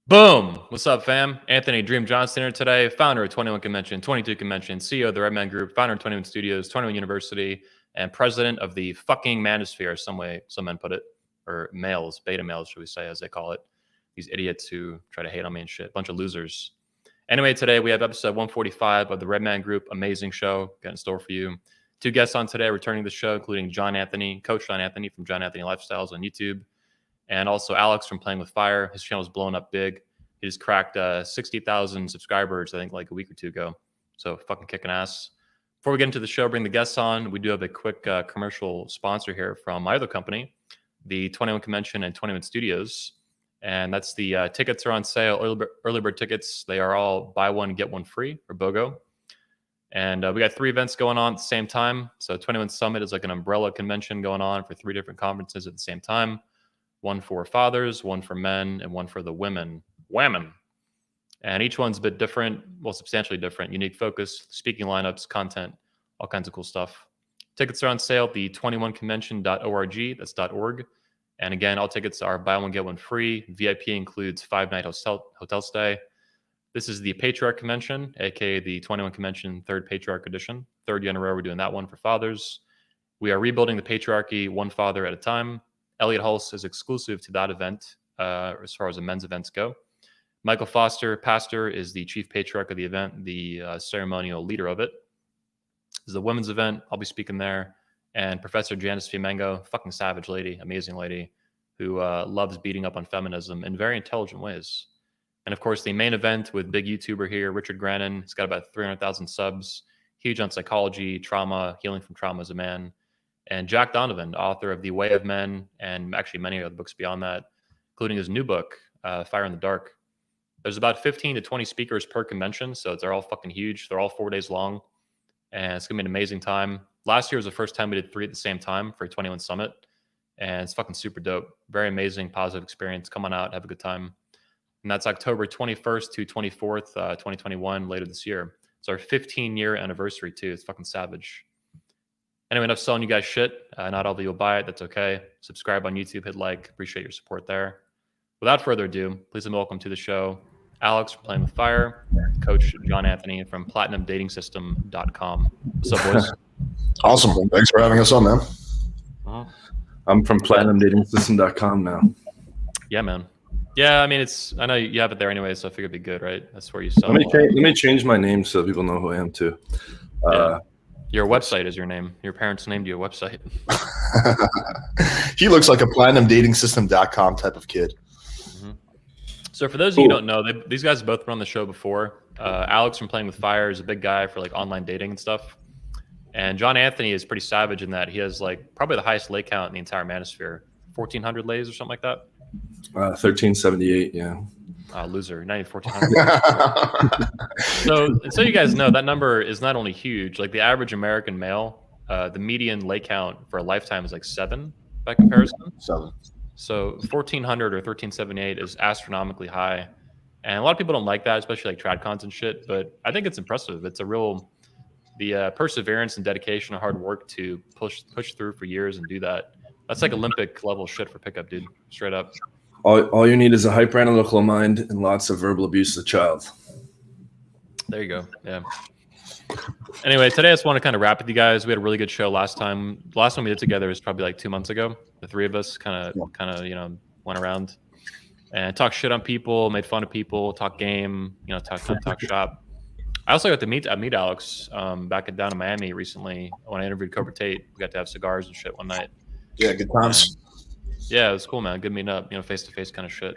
Boom! What's up, fam? Anthony Dream Johnson here today, founder of 21 Convention, 22 Convention, CEO of the Redman Group, founder of 21 Studios, 21 University, and president of the fucking manosphere, some men put it, or males, beta males, should we say, as they call it. These idiots who try to hate on me and shit. Bunch of losers. Anyway, today we have episode 145 of the Redman Group. Amazing show. Got in store for you. Two guests on today returning to the show, including John Anthony, Coach John Anthony from John Anthony Lifestyles on YouTube. And also Alex from Playing with Fire. His channel is blowing up big. He just cracked 60,000 subscribers, I think, like a week or two ago. So fucking kicking ass. Before we get into the show, bring the guests on. We do have a quick commercial sponsor here from my other company, the 21 Convention and 21 Studios. And that's the tickets are on sale, early bird tickets. They are all buy one, get one free, or BOGO. And we got 3 events going on at the same time. So 21 Summit is like an umbrella convention going on for 3 different conferences at the same time. One for fathers, one for men, and one for the women. And each one's a bit different, well, substantially different, unique focus, speaking lineups, content, all kinds of cool stuff. Tickets are on sale at the 21convention.org, that's .org. And again, all tickets are buy one, get one free. VIP includes 5-night hotel stay. This is the Patriarch Convention, aka the 21 Convention 3rd Patriarch Edition. 3rd year in a row, we're doing that one for fathers. We are rebuilding the patriarchy one father at a time. Elliot Hulse is exclusive to that event as far as the men's events go. Michael Foster, pastor, is the chief patriarch of the event, the ceremonial leader of it. This is the women's event. I'll be speaking there. And Professor Janice Fiamengo, fucking savage lady, amazing lady, who loves beating up on feminism in very intelligent ways. And of course, the main event with big YouTuber here, Richard Grannon. He's got about 300,000 subs, huge on psychology, trauma, healing from trauma as a man. And Jack Donovan, author of The Way of Men, and actually many other books beyond that, including his new book, Fire in the Dark. There's about 15 to 20 speakers per convention, so they're all fucking huge. They're all 4 days long, and it's going to be an amazing time. Last year was the first time we did 3 at the same time for 21 Summit, and it's fucking super dope. Very amazing, positive experience. Come on out, have a good time. And that's October 21st to 24th, 2021, later this year. It's our 15-year anniversary, too. It's fucking savage. Anyway, enough selling you guys shit. Not all of you will buy it. That's okay. Subscribe on YouTube, hit like. Appreciate your support there. Without further ado, please and welcome to the show, Alex from Playing with Fire, Coach John Anthony from PlatinumDatingSystem.com. What's up, boys? Awesome. Thanks for having us on, man. I'm from PlatinumDatingSystem.com now. Yeah, man. Yeah, I mean, I know you have it there anyway, so I figured it'd be good, right? That's where you sell. Let me change my name so people know who I am too. Yeah. Your website is your name. Your parents named you a website. He looks like a PlatinumDatingSystem.com type of kid. Mm-hmm. So for those of you who don't know, these guys have both been on the show before. Alex from Playing with Fire is a big guy for like online dating and stuff. And John Anthony is pretty savage in that he has like probably the highest lay count in the entire manosphere. 1,400 lays or something like that? 1378, yeah. Loser, 1,400. So you guys know, that number is not only huge, like the average American male, the median lay count for a lifetime is like 7 by comparison. 7. So 1,400 or 1,378 is astronomically high. And a lot of people don't like that, especially like tradcons and shit, but I think it's impressive. It's a real, the perseverance and dedication and hard work to push through for years and do that. That's like Olympic level shit for pickup, dude. Straight up. All you need is a hyper-analytical mind and lots of verbal abuse as a child. There you go. Yeah. Anyway, today I just want to kind of wrap with you guys. We had a really good show last time. The last one we did together was probably like 2 months ago. The 3 of us kind of went around and talked shit on people, made fun of people, talk game, talk shop. I also got to meet Alex back down in Miami recently when I interviewed Cobra Tate. We got to have cigars and shit one night. Yeah, good times. Yeah, it was cool, man. Good meeting up, face-to-face kind of shit,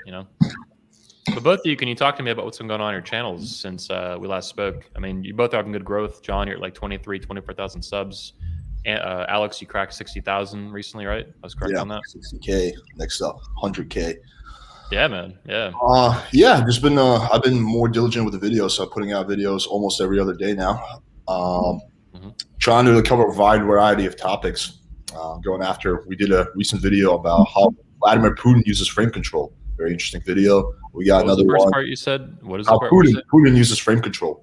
But both of you, can you talk to me about what's been going on your channels since we last spoke? I mean, you both are having good growth. John, you're at like 24,000 subs. Alex, you cracked 60,000 recently, right? I was correct on that? 60K, next up, 100K. Yeah, man. Yeah. Just been I've been more diligent with the videos, so I'm putting out videos almost every other day now. Trying to cover a wide variety of topics. We did a recent video about how Vladimir Putin uses frame control. Very interesting video. We got another one. What was the first part you said? What is how the Putin uses frame control.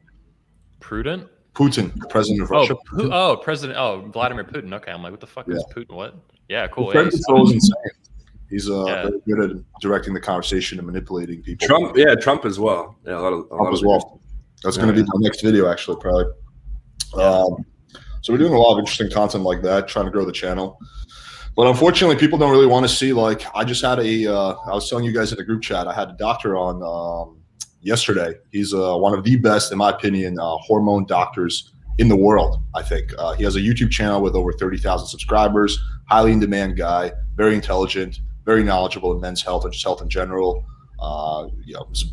Prudent? Putin, the president of Russia. Vladimir Putin. Okay, I'm like, what the fuck is Putin? What? Yeah, cool. Frame control is insane. He's very good at directing the conversation and manipulating people. Trump as well. Yeah, a lot Trump as well. That's going to be my next video, actually, probably. Yeah. So we're doing a lot of interesting content like that, trying to grow the channel. But unfortunately, people don't really want to see, like, I just had I was telling you guys in the group chat, I had a doctor on yesterday. He's one of the best, in my opinion, hormone doctors in the world, I think. He has a YouTube channel with over 30,000 subscribers, highly in demand guy, very intelligent, very knowledgeable in men's health and just health in general.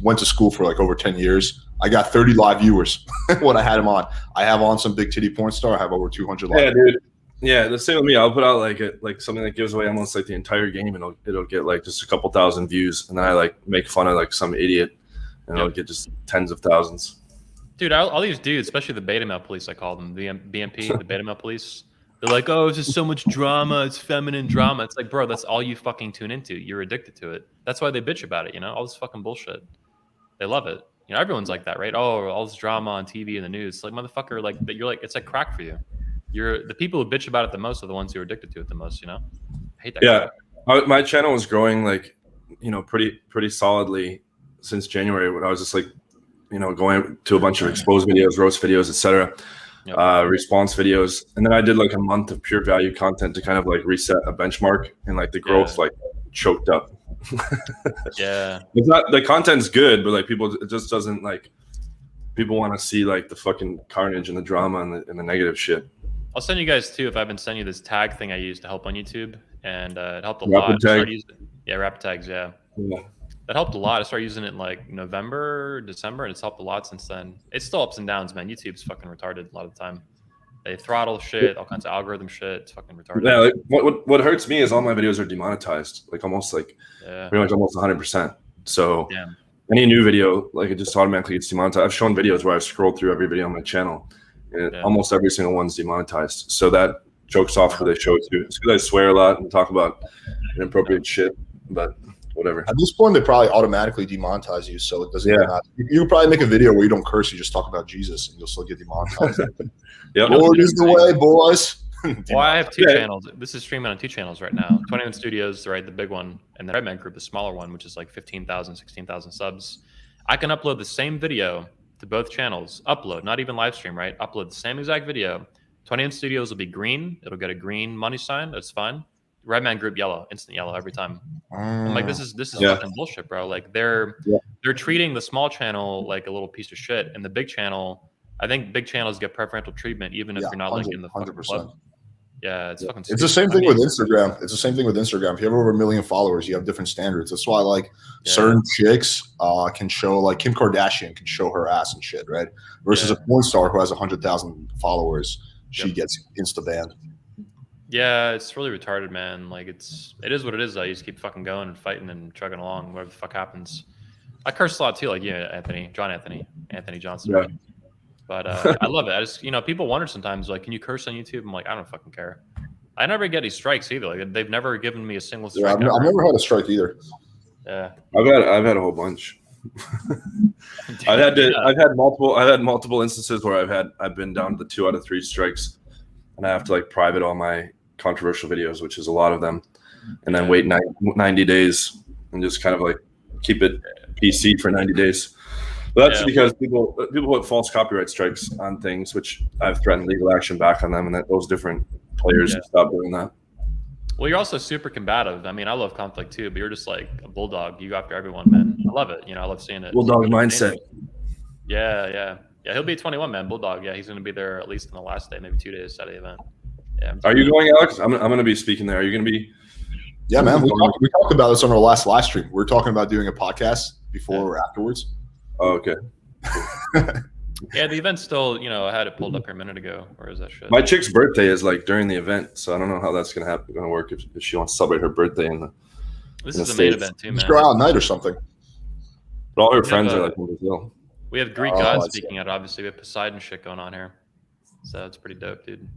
Went to school for like over 10 years. I got 30 live viewers when I had him on. I have on some big titty porn star. I have over 200 live viewers. Dude. Yeah, the same with me. I'll put out like something that gives away almost like the entire game, and it'll get like just a couple thousand views, and then I like make fun of like some idiot, and it'll get just tens of thousands. Dude, all these dudes, especially the beta male police, I call them, the BMP, the beta male police. They're like, oh, it's just so much drama. It's feminine drama. It's like, bro, that's all you fucking tune into. You're addicted to it. That's why they bitch about it, all this fucking bullshit. They love it. Everyone's like that, right? Oh, all this drama on TV and the news. It's like, motherfucker, like, you're like, it's like crack for you. The people who bitch about it the most are the ones who are addicted to it the most, I hate that. Yeah. My channel was growing like, pretty solidly since January, when I was just like, going to a bunch of exposed videos, roast videos, etc. Response videos, and then I did like a month of pure value content to kind of like reset a benchmark, and like the growth like choked up. It's not, the content's good, but like it just doesn't, like, people want to see like the fucking carnage and the drama and the negative shit. I'll send you guys too, if I've been sending you this tag thing I use to help on YouTube, and it helped a Rapid lot. tag. Rapid tags, yeah. That helped a lot. I started using it in like November, December, and it's helped a lot since then. It's still ups and downs, man. YouTube's fucking retarded a lot of the time. They throttle shit, all kinds of algorithm shit. It's fucking retarded. Yeah, like, what hurts me is all my videos are demonetized, like almost like pretty much almost 100%. So any new video, like, it just automatically gets demonetized. I've shown videos where I've scrolled through every video on my channel, and almost every single one's demonetized. So that jokes off who they show it to. It's because I swear a lot and talk about inappropriate shit, but whatever. At this point, they probably automatically demonetize you, so it doesn't even matter. You could probably make a video where you don't curse, you just talk about Jesus, and you'll still get demonetized. Lord is the way, boys. Well, I have two channels. This is streaming on two channels right now. 21 Studios, right, the big one, and the Redman Group, the smaller one, which is like 15,000, 16,000 subs. I can upload the same video to both channels. Upload, not even live stream, right? Upload the same exact video. 21 Studios will be green. It'll get a green money sign. That's fine. Redman Group yellow, instant yellow every time. I'm like, this is fucking bullshit, bro. Like, they're treating the small channel like a little piece of shit, and the big channel, I think big channels get preferential treatment even if you're not linked in the fucking club. Yeah, it's fucking stupid. It's the same thing with Instagram. It's the same thing with Instagram. If you have over 1 million followers, you have different standards. That's why, like, certain chicks can show, like, Kim Kardashian can show her ass and shit, right? Versus a porn star who has 100,000 followers, she gets insta banned. Yeah, it's really retarded, man. Like, it is what it is, though. You just keep fucking going and fighting and chugging along, whatever the fuck happens. I curse a lot too, like Anthony Johnson. Yeah. But I love it. I just, people wonder sometimes, like, can you curse on YouTube? I'm like, I don't fucking care. I never get any strikes either. Like, they've never given me a single strike. I've never had a strike either. Yeah, I've had a whole bunch. I've had multiple instances where I've been down to the 2 out of 3 strikes, and I have to like private all my controversial videos, which is a lot of them, and then wait 90 days and just kind of like keep it PC for 90 days. But that's because people put false copyright strikes on things, which I've threatened legal action back on them, and that those different players stop doing that. Well, you're also super combative. I mean, I love conflict too, but you're just like a bulldog. You go after everyone, man. I love it. I love seeing it. Bulldog mindset. Yeah. He'll be 21, man. Bulldog. Yeah, he's going to be there at least on the last day, maybe 2 days out of the event. Yeah. Are you going, Alex? I'm going to be speaking there. Are you going to be? Yeah, man. We talked about this on our last live stream. We were talking about doing a podcast before or afterwards. Oh, okay. Yeah, the event's still, I had it pulled up here a minute ago. Where is that shit? My chick's birthday is like during the event, so I don't know how that's going to work if she wants to celebrate her birthday in the. This is the main event too, man. Just go out at night or something. But all her friends are like in Brazil. We have Greek gods speaking out. Obviously, we have Poseidon shit going on here, so it's pretty dope, dude.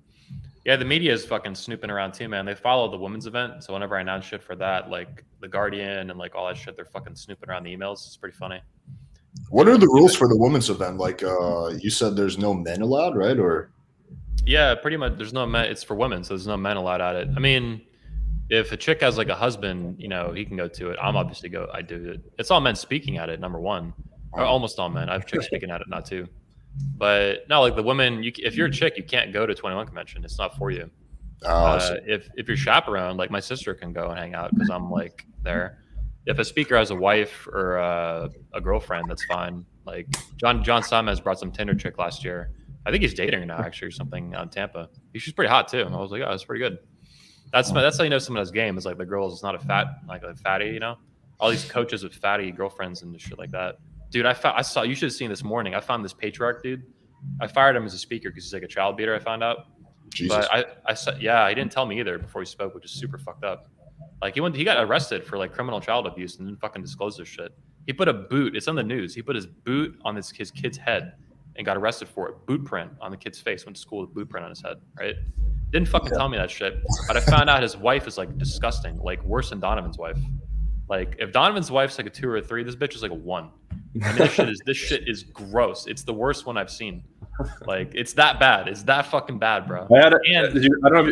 Yeah, the media is fucking snooping around too, man. They follow the women's event, so whenever I announce shit for that, like the Guardian and like all that shit, they're fucking snooping around the emails. It's pretty funny. What are the rules for the women's event? Like, you said there's no men allowed, right? Or yeah, pretty much. There's no men. It's for women, so there's no men allowed at it. I mean, if a chick has like a husband, you know, he can go to it. I do it. It's all men speaking at it. Number one, or almost all men. I have chicks speaking at it, not too. But no, like the women, if you're a chick, you can't go to 21 convention. It's not for you. If you're chaperone, like my sister can go and hang out because I'm like there. If a speaker has a wife or a girlfriend, that's fine. Like John Simez brought some Tinder chick last year. I think he's dating her now, actually, or something on Tampa. She's pretty hot too. And I was like, oh, that's pretty good. That's how you know someone has game. Is like the girl is not a fatty, you know. All these coaches with fatty girlfriends and shit like that. Dude, I saw. You should have seen this morning. I found this patriarch dude. I fired him as a speaker because he's like a child beater. I found out. Jesus. But I said, yeah, he didn't tell me either before he spoke, which is super fucked up. Like he got arrested for like criminal child abuse and didn't fucking disclose this shit. He put a boot. It's on the news. He put his boot on his kid's head and got arrested for it. Boot print on the kid's face. Went to school with boot print on his head. Right? Didn't fucking tell me that shit. But I found out his wife is like disgusting. Like worse than Donovan's wife. Like if Donovan's wife's like a 2 or a 3, this bitch is like a 1. And this shit is gross. It's the worst one I've seen. Like it's that bad. It's that fucking bad, bro. I don't know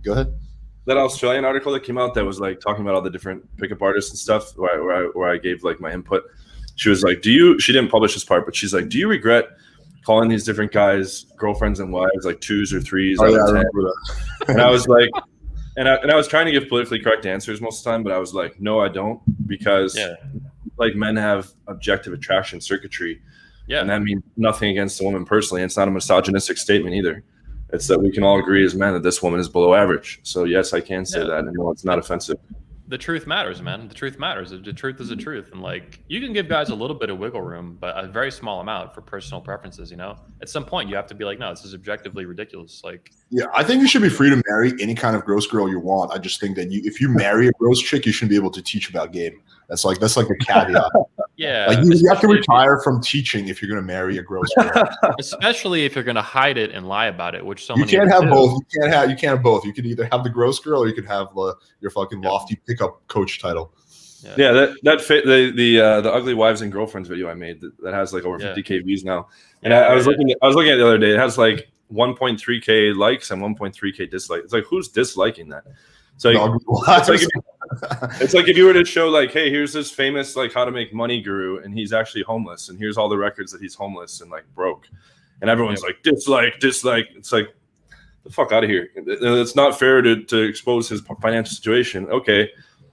Go ahead. That Australian article that came out that was like talking about all the different pickup artists and stuff where I gave like my input. She was like, she didn't publish this part, but she's like, do you regret calling these different guys girlfriends and wives like 2s or 3s? Oh, yeah, I remember that. And I was like, and I was trying to give politically correct answers most of the time, but I was like, no, I don't, because like men have objective attraction circuitry. Yeah. And that means nothing against the woman personally. It's not a misogynistic statement either. It's that we can all agree as men that this woman is below average. So yes, I can say that, and no, it's not offensive. The truth matters, man. The truth matters. The truth is the truth. And like, you can give guys a little bit of wiggle room, but a very small amount for personal preferences, you know? At some point you have to be like, no, this is objectively ridiculous. Like, yeah, I think you should be free to marry any kind of gross girl you want. I just think that if you marry a gross chick, you shouldn't be able to teach about game. That's like a caveat. Yeah. Like you have to retire from teaching if you're going to marry a gross girl. Especially if you're going to hide it and lie about it, which you can't have both. You can't have both. You can either have the gross girl or you can have your fucking lofty pickup coach title. Yeah, the ugly wives and girlfriends video I made that has like over 50K views now. And I was looking at it the other day. It has like 1.3K likes and 1.3K dislikes. It's like, who's disliking that? So it's like if you were to show like, hey, here's this famous like how to make money guru, and he's actually homeless, and here's all the records that he's homeless and like broke, and everyone's like dislike. It's like the fuck out of here. It's not fair to expose his financial situation. Okay,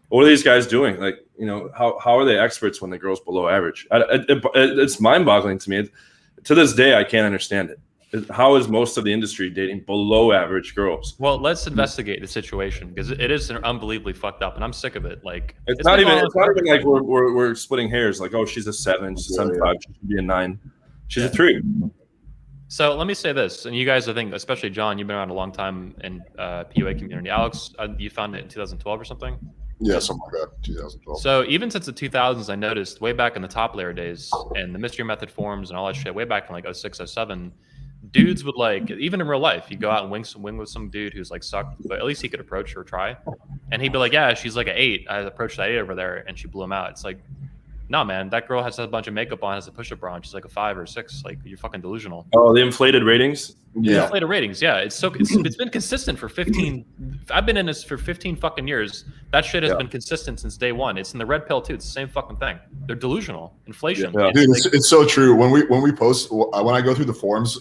what are these guys doing? Like, you know, how are they experts when the girl's below average? It's mind-boggling to me. To this day, I can't understand it. How is most of the industry dating below average girls? Well, let's investigate the situation because it is unbelievably fucked up, and I'm sick of it. Like it's not even like we're splitting hairs. Like, oh, she's a 7, she's a 7.5, she should be a 9, she's a 3. So let me say this, and you guys, I think, especially John, you've been around a long time in PUA community. Alex, you found it in 2012 or something? Yeah, something like that, 2012. So even since the 2000s, I noticed way back in the top layer days and the mystery method forums and all that shit, way back in like 06, 07, dudes would like, even in real life, you go out and wing with some dude who's like sucked, but at least he could approach her or try. And he'd be like, yeah, she's like an 8. I approached that 8 over there and she blew him out. It's like, no, man, that girl has a bunch of makeup on, has a push-up bra on. She's like a 5 or 6. Like, you're fucking delusional. Oh, the inflated ratings? Yeah. Inflated ratings, yeah. It's been consistent for 15. I've been in this for 15 fucking years. That shit has been consistent since day one. It's in the red pill too. It's the same fucking thing. They're delusional. Inflation. Yeah. Dude, it's so true. When we post, when I go through the forums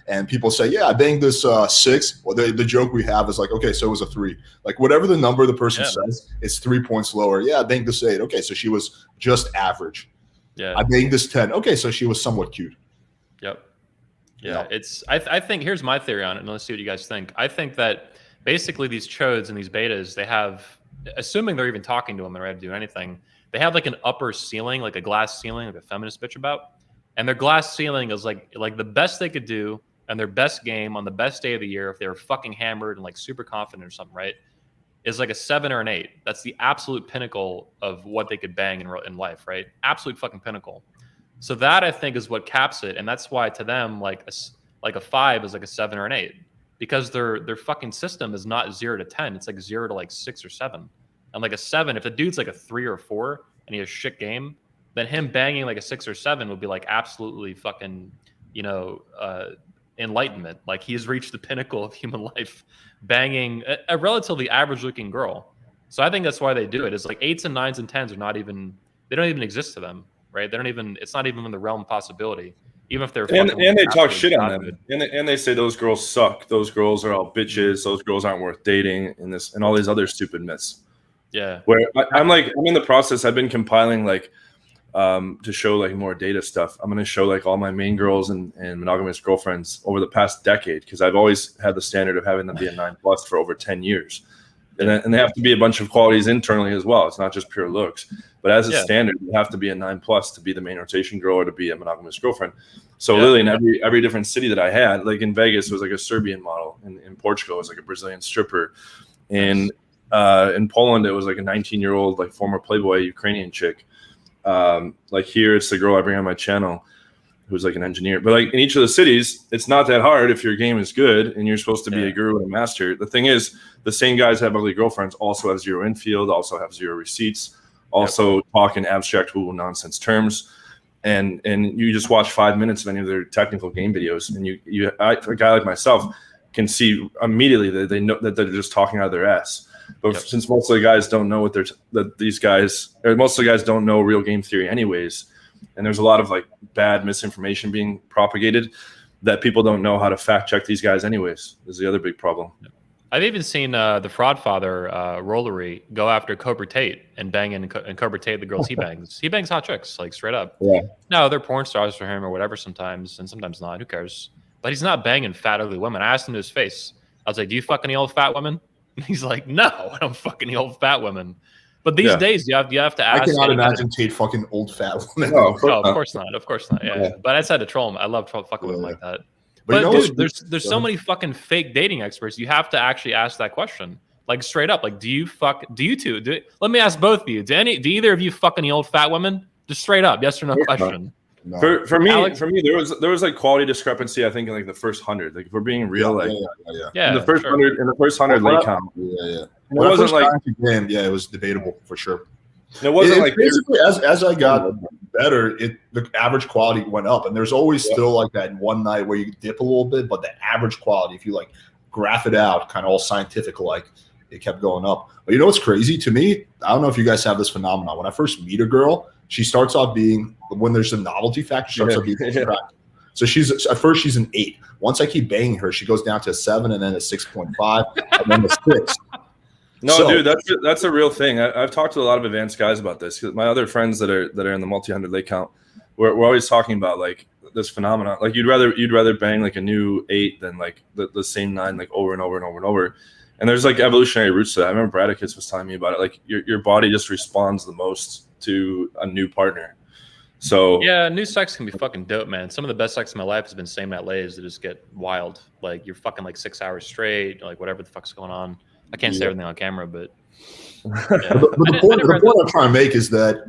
and people say, yeah, I banged this 6. Well, the joke we have is like, okay, so it was a 3. Like whatever the number the person says, it's 3 points lower. Yeah, I banged this 8. Okay, so she was just average. Yeah. I banged this 10. Okay, so she was somewhat cute. Yep. Yeah, it's. I think here's my theory on it, and let's see what you guys think. I think that basically these chodes and these betas, they have, assuming they're even talking to them and ready to do anything, they have like an upper ceiling, like a glass ceiling, like a feminist bitch about, and their glass ceiling is like the best they could do and their best game on the best day of the year if they were fucking hammered and like super confident or something, right? Is like a 7 or an 8. That's the absolute pinnacle of what they could bang in life, right? Absolute fucking pinnacle. So that I think is what caps it, and that's why to them like a 5 is like a 7 or an 8, because their fucking system is not 0 to 10. It's like 0 to like 6 or 7, and like a 7. If the dude's like a 3 or 4 and he has shit game, then him banging like a 6 or 7 would be like absolutely fucking, you know, enlightenment. Like he's reached the pinnacle of human life, banging a relatively average-looking girl. So I think that's why they do it. It's like 8s and 9s and 10s are not even, they don't even exist to them, right? They don't even, it's not even in the realm of possibility. Even if they're and they talk absolutely shit on them, good. and they say those girls suck. Those girls are all bitches. Those girls aren't worth dating, and this and all these other stupid myths. Yeah. Where I'm in the process. I've been compiling like to show like more data stuff. I'm going to show like all my main girls and monogamous girlfriends over the past decade, because I've always had the standard of having them be a 9+ for over 10 years. And they have to be a bunch of qualities internally as well. It's not just pure looks, but as a standard, you have to be a 9+ to be the main rotation girl or to be a monogamous girlfriend. So literally in every different city that I had, like in Vegas, it was like a Serbian model. In Portugal, it was like a Brazilian stripper. In Poland, it was like a 19-year-old, like former Playboy Ukrainian chick. Like here, it's the girl I bring on my channel who's like an engineer. But like in each of the cities, it's not that hard if your game is good and you're supposed to be a guru and a master. The thing is, the same guys have ugly girlfriends also have zero infield, also have zero receipts, also talk in abstract woo nonsense terms. And you just watch 5 minutes of any of their technical game videos, and a guy like myself can see immediately that they know that they're just talking out of their ass. But since most of the guys don't know most of the guys don't know real game theory anyways, and there's a lot of like bad misinformation being propagated, that people don't know how to fact check these guys anyways, is the other big problem. I've even seen the Fraud Father Rollery go after Cobra Tate and bang in Cobra Tate the girls he bangs. He bangs hot chicks, like straight up. Yeah. No, they're porn stars for him or whatever sometimes, and sometimes not. Who cares? But he's not banging fat, ugly women. I asked him to his face. I was like, "Do you fuck any old fat women?" And he's like, "No, I don't fuck any old fat women." But these days, you have to ask. I cannot imagine Tate fucking old fat women. No, of course not. Of course not. Yeah. But I said to troll him. I love fucking women like that. But dude, there's so many fucking fake dating experts. You have to actually ask that question, like straight up. Like, do you two? Let me ask both of you. Do either of you fuck any old fat women? Just straight up, yes or no question. No. For me, Alex, there was like quality discrepancy. I think in like the first 100. Like if we're being real, in the first 100 late count. It wasn't like it was debatable for sure. It wasn't like basically as I got better, the average quality went up, and there's always still like that one night where you dip a little bit, but the average quality, if you like graph it out, kind of all scientific, like it kept going up. But you know what's crazy to me? I don't know if you guys have this phenomenon. When I first meet a girl, she starts off being, when there's a novelty factor, she starts off being attractive. So at first she's an 8. Once I keep banging her, she goes down to a 7, and then a 6.5, and then a 6. No, dude, that's a real thing. I've talked to a lot of advanced guys about this. My other friends that are in the multi-hundred late count, we're always talking about like this phenomenon. Like you'd rather bang like a new 8 than like the same 9 like over and over and over and over. And there's like evolutionary roots to that. I remember Bradicus was telling me about it. Like your body just responds the most to a new partner. So yeah, new sex can be fucking dope, man. Some of the best sex in my life has been same night lays that just get wild. Like you're fucking like 6 hours straight, like whatever the fuck's going on. I can't say everything on camera, but the point I'm trying to make is that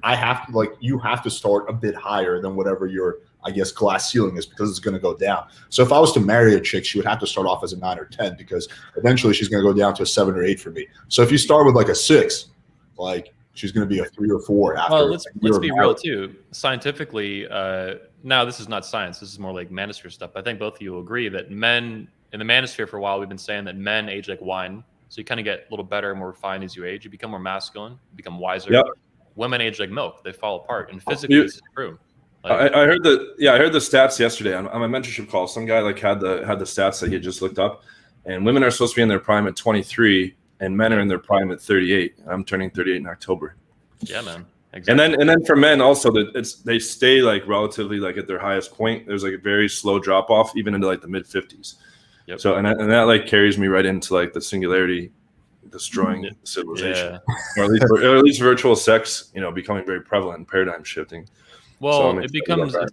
you have to start a bit higher than whatever your, I guess, glass ceiling is, because it's going to go down. So if I was to marry a chick, she would have to start off as a 9 or 10, because eventually she's going to go down to a 7 or 8 for me. So if you start with like a 6, like she's going to be a 3 or 4 after. Well, let's be real too. Scientifically, now this is not science. This is more like manosphere stuff. I think both of you will agree that men in the manosphere for a while, we've been saying that men age like wine. So you kind of get a little better, more refined as you age. You become more masculine, you become wiser. Yep. Women age like milk; they fall apart. And physically, this is true. Like, I heard the stats yesterday on my mentorship call. Some guy like had the stats that he had just looked up, and women are supposed to be in their prime at 23, and men are in their prime at 38. I'm turning 38 in October. Yeah, man. Exactly. And then for men also, they stay like relatively like at their highest point. There's like a very slow drop off, even into like the mid 50s. Yep. So and that like carries me right into like the singularity destroying civilization, or at least virtual sex, becoming very prevalent and paradigm shifting. Well, it's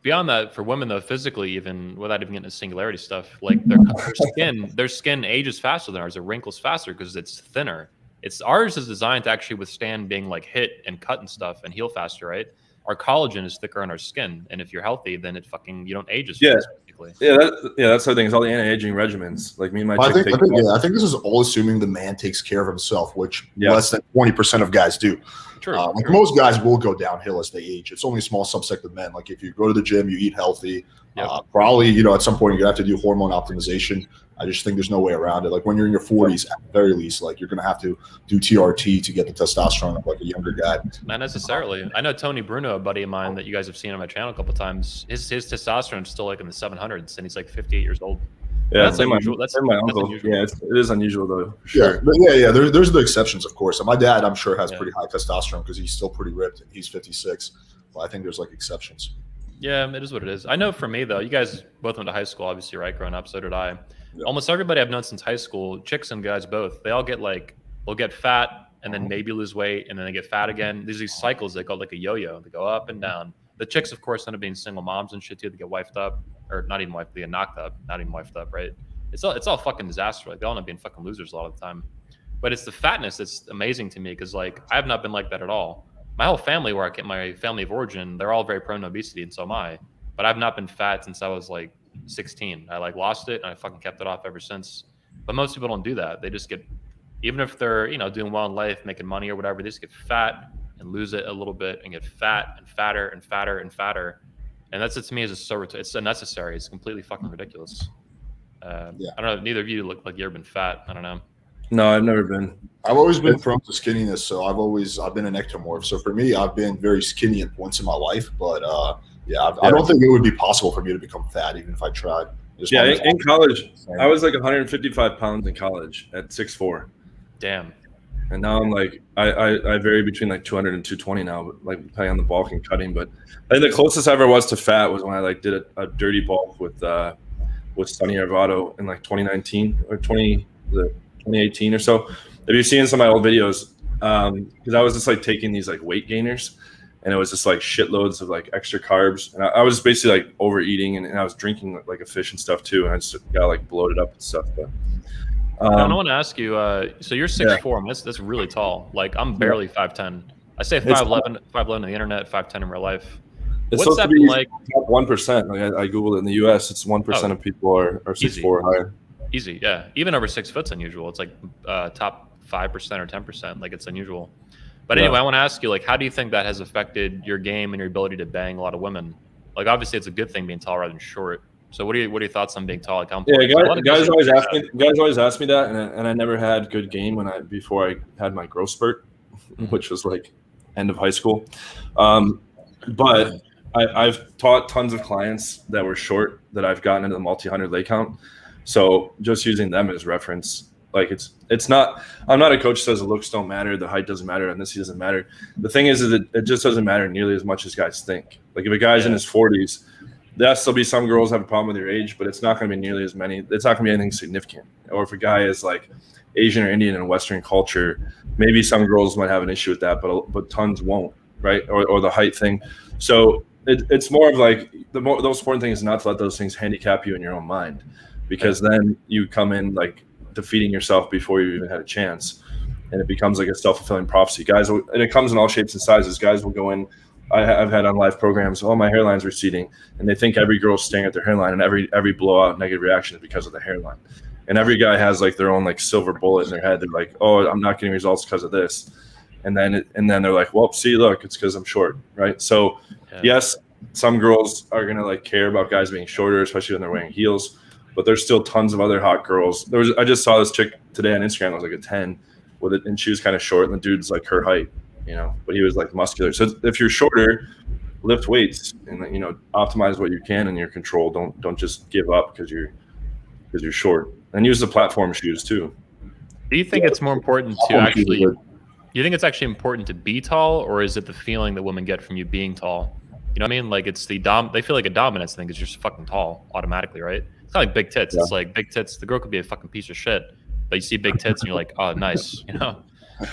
beyond that for women though, physically, even without even getting into singularity stuff, like their skin ages faster than ours. It wrinkles faster because it's thinner. Ours is designed to actually withstand being like hit and cut and stuff and heal faster, right? Our collagen is thicker on our skin, and if you're healthy, then you don't age as fast. basically. Yeah, that's the thing. It's all the anti-aging regimens. Like me and my I chick think this is all assuming the man takes care of himself, which less than 20% of guys do. True, like true. most guys will go downhill as they age. It's only a small subsect of men. Like if you go to the gym, you eat healthy, probably, you know, at some point you're gonna have to do hormone optimization. I just think there's no way around it. Like when you're in your 40s, at the very least, like you're gonna have to do TRT to get the testosterone of like a younger guy. Not necessarily. I know Tony Bruno, a buddy of mine that you guys have seen on my channel a couple times. His testosterone is still like in the 700s, and he's like 58 years old. Yeah, that's unusual. That's my uncle. unusual. Yeah, it is unusual though. Sure. Yeah, but yeah. There's the exceptions, of course. And my dad, I'm sure, has pretty high testosterone because he's still pretty ripped. And he's 56. But I think there's like exceptions. Yeah, it is what it is. I know for me though, you guys both went to high school, obviously, right? Growing up, so did I. Yeah. Almost everybody I've known since high school, chicks and guys both, they all get like, they'll get fat and then maybe lose weight and then they get fat again. There's these cycles they call like a yo-yo. They go up and down. The chicks, of course, end up being single moms and shit too. They get wifed up, or not even wifed, they get knocked up, not even wifed up, right? It's all fucking disaster. Like they all end up being fucking losers a lot of the time. But it's the fatness that's amazing to me because like I have not been like that at all. My whole family, where I get my family of origin, they're all very prone to obesity, and so am I. But I've not been fat since I was like 16. I like lost it and I fucking kept it off ever since. But most people don't do that. They just get, even if they're, you know, doing well in life, making money or whatever, they just get fat and lose it a little bit and get fat and fatter and fatter and fatter. And that's it to me is it's unnecessary. It's completely fucking ridiculous. I don't know. Neither of you look like you've ever been fat. I don't know. No, I've never been. I've always been prone to skinniness, so I've been an ectomorph. So for me, I've been very skinny at points in my life, but I don't think it would be possible for me to become fat even if I tried. In college, I was like 155 pounds in college at 6'4". Damn. And now I'm like, I vary between like 200 and 220 now, but like depending on the bulk and cutting. But I think the closest I ever was to fat was when I like did a dirty bulk with Sonny Arvado in like 2019 or 2018 or so. Have you seen some of my old videos? Because I was just like taking these like weight gainers, and it was just like shitloads of like extra carbs, and I was basically like overeating, and I was drinking like a fish and stuff too, and I just got like bloated up and stuff. But I want to ask you. So you're 6'4". I mean, that's really tall. Like I'm barely 5'10". I say 5'11" on the internet, 5'10" in real life. What's that been like? 1%. Like I googled it in the U.S. It's 1% of people are 6'4" or higher. Easy, yeah. Even over 6 foot's unusual. It's like top 5% or 10%. Like it's unusual. But anyway, I want to ask you, like, how do you think that has affected your game and your ability to bang a lot of women? Like, obviously, it's a good thing being tall rather than short. So, what are your thoughts on being tall? Like, guys always ask me that, and I never had good game before I had my growth spurt, which was like end of high school. But I've taught tons of clients that were short that I've gotten into the multi-hundred leg count. So just using them as reference, like it's not, I'm not a coach who says the looks don't matter, the height doesn't matter, and this doesn't matter. The thing is that it just doesn't matter nearly as much as guys think. Like if a guy's in his 40s, there'll still be some girls have a problem with your age, but it's not going to be nearly as many. It's not going to be anything significant. Or if a guy is like Asian or Indian in Western culture, maybe some girls might have an issue with that, but tons won't, right? Or the height thing. So it's more of like the most important thing is not to let those things handicap you in your own mind. Because then you come in like defeating yourself before you even had a chance, and it becomes like a self-fulfilling prophecy. Guys, and it comes in all shapes and sizes. Guys will go in. I've had on live programs. Oh, my hairline's receding, and they think every girl's staring at their hairline, and every blowout negative reaction is because of the hairline. And every guy has like their own like silver bullet in their head. They're like, oh, I'm not getting results because of this, and then they're like, well, see, look, it's because I'm short, right? So, yes, some girls are gonna like care about guys being shorter, especially when they're wearing heels. But there's still tons of other hot girls. I just saw this chick today on Instagram. It was like a 10 with it, and she was kind of short, and the dude's like her height, you know, but he was like muscular. So if you're shorter, lift weights and, you know, optimize what you can in your control. Don't just give up because you're short, and use the platform shoes too. Do you think it's more important to actually? Do you think it's actually important to be tall, or is it the feeling that women get from you being tall? You know what I mean? Like it's they feel like a dominance thing because you're just fucking tall automatically, right? It's not like big tits. It's like big tits. The girl could be a fucking piece of shit, but you see big tits and you're like, oh, nice, you know?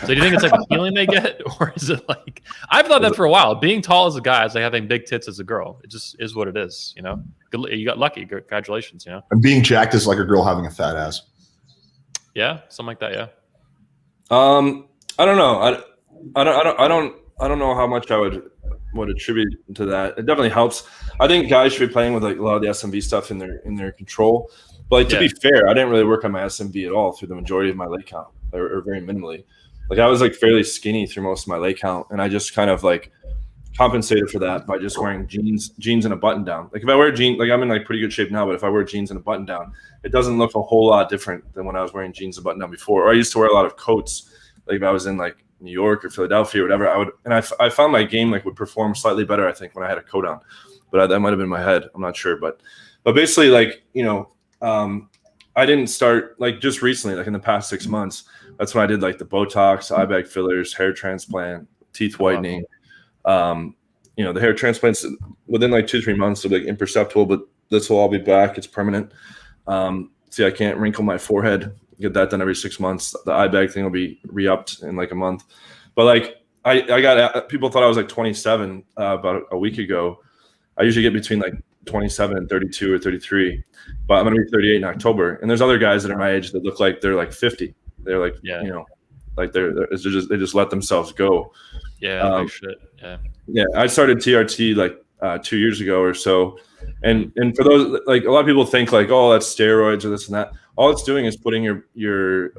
So do you think it's like the feeling they get, or is it like, I've thought that for a while. Being tall as a guy is like having big tits as a girl. It just is what it is, you know? You got lucky. Congratulations, you know? And being jacked is like a girl having a fat ass. Yeah, something like that, yeah. I don't know. I don't know how much I would would attribute to that. It definitely helps. I think guys should be playing with like a lot of the SMV stuff in their control. But like, to be fair, I didn't really work on my SMV at all through the majority of my leg count, or very minimally. Like I was like fairly skinny through most of my leg count, and I just kind of like compensated for that by just wearing jeans and a button down. Like if I wear jeans, like I'm in like pretty good shape now, but if I wear jeans and a button down, it doesn't look a whole lot different than when I was wearing jeans and button down before. Or I used to wear a lot of coats. Like if I was in like New York or Philadelphia or whatever, I found my game like would perform slightly better, I think, when I had a coat on. But that might have been my head. I'm not sure. But basically, like, you know, I didn't start like just recently, like in the past 6 months. That's when I did like the Botox, eye bag fillers, hair transplant, teeth whitening. You know, the hair transplants within like 2-3 months are like imperceptible, but this will all be back. It's permanent. See, I can't wrinkle my forehead. Get that done every 6 months. The eye bag thing will be re-upped in like a month. But like I got, people thought I was like 27 about a week ago. I usually get between like 27 and 32 or 33, but I'm going to be 38 in October. And there's other guys that are my age that look like they're like 50. They're like, you know, like they just let themselves go. Yeah. Yeah. I started TRT like 2 years ago or so. And for those, like a lot of people think like, oh, that's steroids or this and that. All it's doing is putting your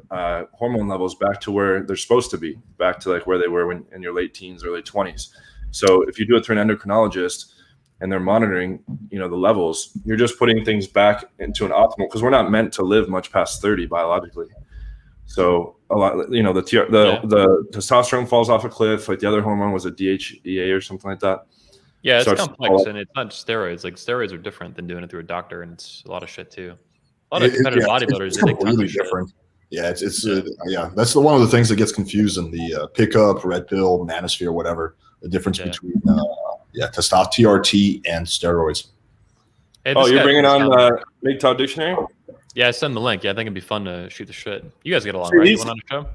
hormone levels back to where they're supposed to be, back to like where they were when in your late teens, early 20s. So if you do it through an endocrinologist and they're monitoring, you know, the levels, you're just putting things back into an optimal, because we're not meant to live much past 30 biologically. So a lot, you know, the testosterone falls off a cliff. Like the other hormone was a DHEA or something like that. Yeah, it's complex, and it's not just steroids. Like steroids are different than doing it through a doctor, and it's a lot of shit too. A lot of competitive bodybuilders, it's completely different. Yeah, it's that's one of the things that gets confused in the pickup, red pill, manosphere, whatever. The difference between testosterone, TRT, and steroids. Hey, you're bringing on MGTOW dictionary? Yeah, send the link. Yeah, I think it'd be fun to shoot the shit. You guys get along, right? You went on the show?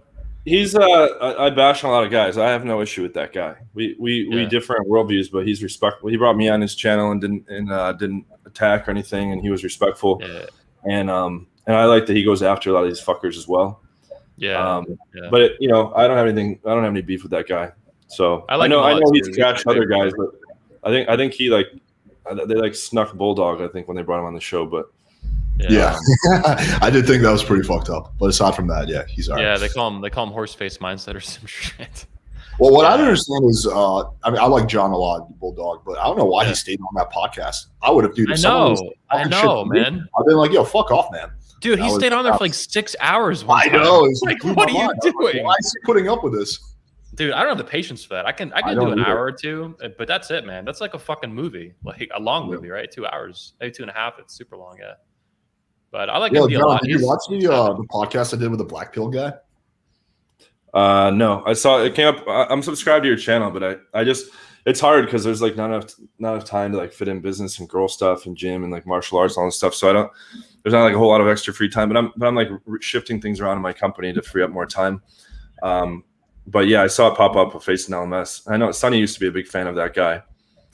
He's I bash on a lot of guys. I have no issue with that guy. We differ in worldviews, but he's respectful. He brought me on his channel and didn't attack or anything, and he was respectful. Yeah. And I like that he goes after a lot of these fuckers as well. Yeah. But you know, I don't have any beef with that guy. So I know he's scratched other guys, but I think he like they like snuck Bulldog, I think, when they brought him on the show, but yeah. I did think that was pretty fucked up. But aside from that, yeah, he's all right. Yeah, they call him horse face mindset or some shit. Well, what I don't understand is, I mean, I like John a lot, Bulldog, but I don't know why he stayed on that podcast. I would have, dude. I know, man. I've been like, yo, fuck off, man. Dude, he stayed on there for like 6 hours. I know. It's like, what are you doing? Why is he putting up with this? Dude, I don't have the patience for that. I can do an hour or two, but that's it, man. That's like a fucking movie, like a long movie, right? 2 hours, maybe 2.5. It's super long, yeah. But I like him a lot. Did you watch the podcast I did with the Black Pill guy? No, I saw it came up. I'm subscribed to your channel, but I just, it's hard because there's like not enough time to like fit in business and girl stuff and gym and like martial arts and all this stuff. So there's not like a whole lot of extra free time, but I'm like shifting things around in my company to free up more time. But yeah, I saw it pop up with Face and LMS. I know Sonny used to be a big fan of that guy.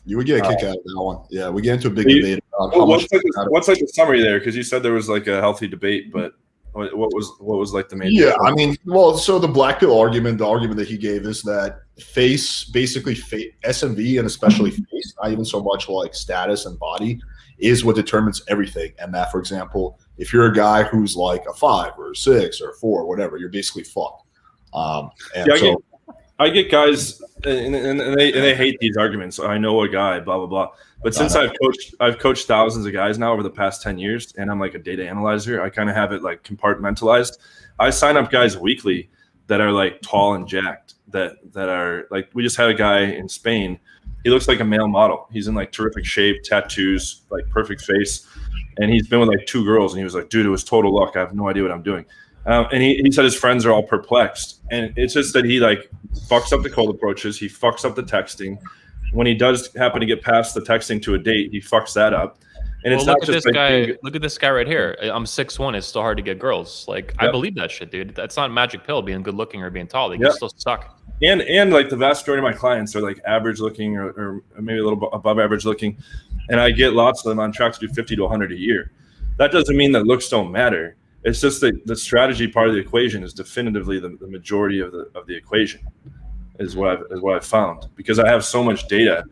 You would get a kick out of that one. Yeah, we get into a big debate about what's like the summary there? Because you said there was like a healthy debate, but what was like the main? Yeah, I mean, well, so the Black Pill argument, the argument that he gave is that basically SMV and especially face, not even so much like status and body, is what determines everything. And that, for example, if you're a guy who's like a 5 or a 6 or a 4, whatever, you're basically fucked. I get guys and they hate these arguments. I know a guy, blah blah blah. But since I've coached thousands of guys now over the past 10 years, and I'm like a data analyzer, I kind of have it like compartmentalized. I sign up guys weekly that are like tall and jacked, that are like, we just had a guy in Spain. He looks like a male model. He's in like terrific shape, tattoos, like perfect face, and he's been with like 2 girls. And he was like, dude, it was total luck. I have no idea what I'm doing. And he said his friends are all perplexed, and it's just that he like fucks up the cold approaches. He fucks up the texting. When he does happen to get past the texting to a date, he fucks that up. And it's not just this guy. Look at this guy right here. I'm 6'1". It's still hard to get girls. Like, I believe that shit, dude. That's not a magic pill, being good looking or being tall. They can still suck. And like the vast majority of my clients are like average looking or maybe a little above average looking, and I get lots of them on track to do 50 to 100 a year. That doesn't mean that looks don't matter. It's just that the strategy part of the equation is definitively the majority of the equation. is what I've found, because I have so much data,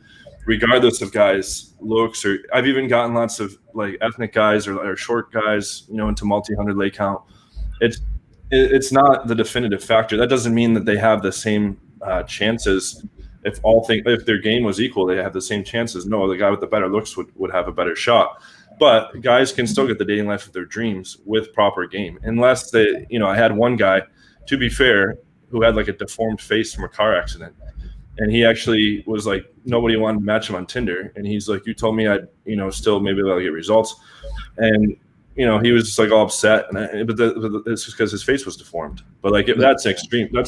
regardless of guys' looks, or I've even gotten lots of like ethnic guys or short guys, into multi-hundred lay count. It's not the definitive factor. That doesn't mean that they have the same chances. If their game was equal, they have the same chances. No, the guy with the better looks would have a better shot. But guys can still get the dating life of their dreams with proper game, unless they, I had one guy, to be fair, who had like a deformed face from a car accident. And he actually was like, nobody wanted to match him on Tinder. And he's like, you told me I'd, still maybe I'll get results. And, he was just like all upset. But it's just because his face was deformed. But like, that's an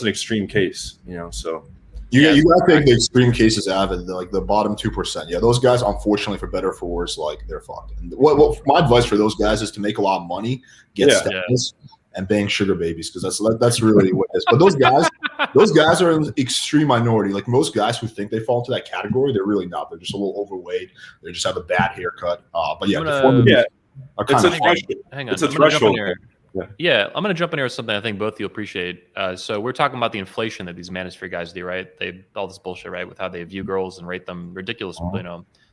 extreme case, so. You got to take the extreme cases out of it, like the bottom 2%. Yeah, those guys, unfortunately, for better or for worse, like they're fucked. And what my advice for those guys is to make a lot of money, get status, and bang sugar babies, because that's really what it is. But those guys are an extreme minority. Like most guys who think they fall into that category, they're really not. They're just a little overweight. They just have a bad haircut. But yeah, deformities are kind of hang on. It's a threshold. Yeah, I'm going to jump in here with something I think both of you appreciate. So we're talking about the inflation that these manosphere guys do, right? They all this bullshit, right, with how they view girls and rate them ridiculous,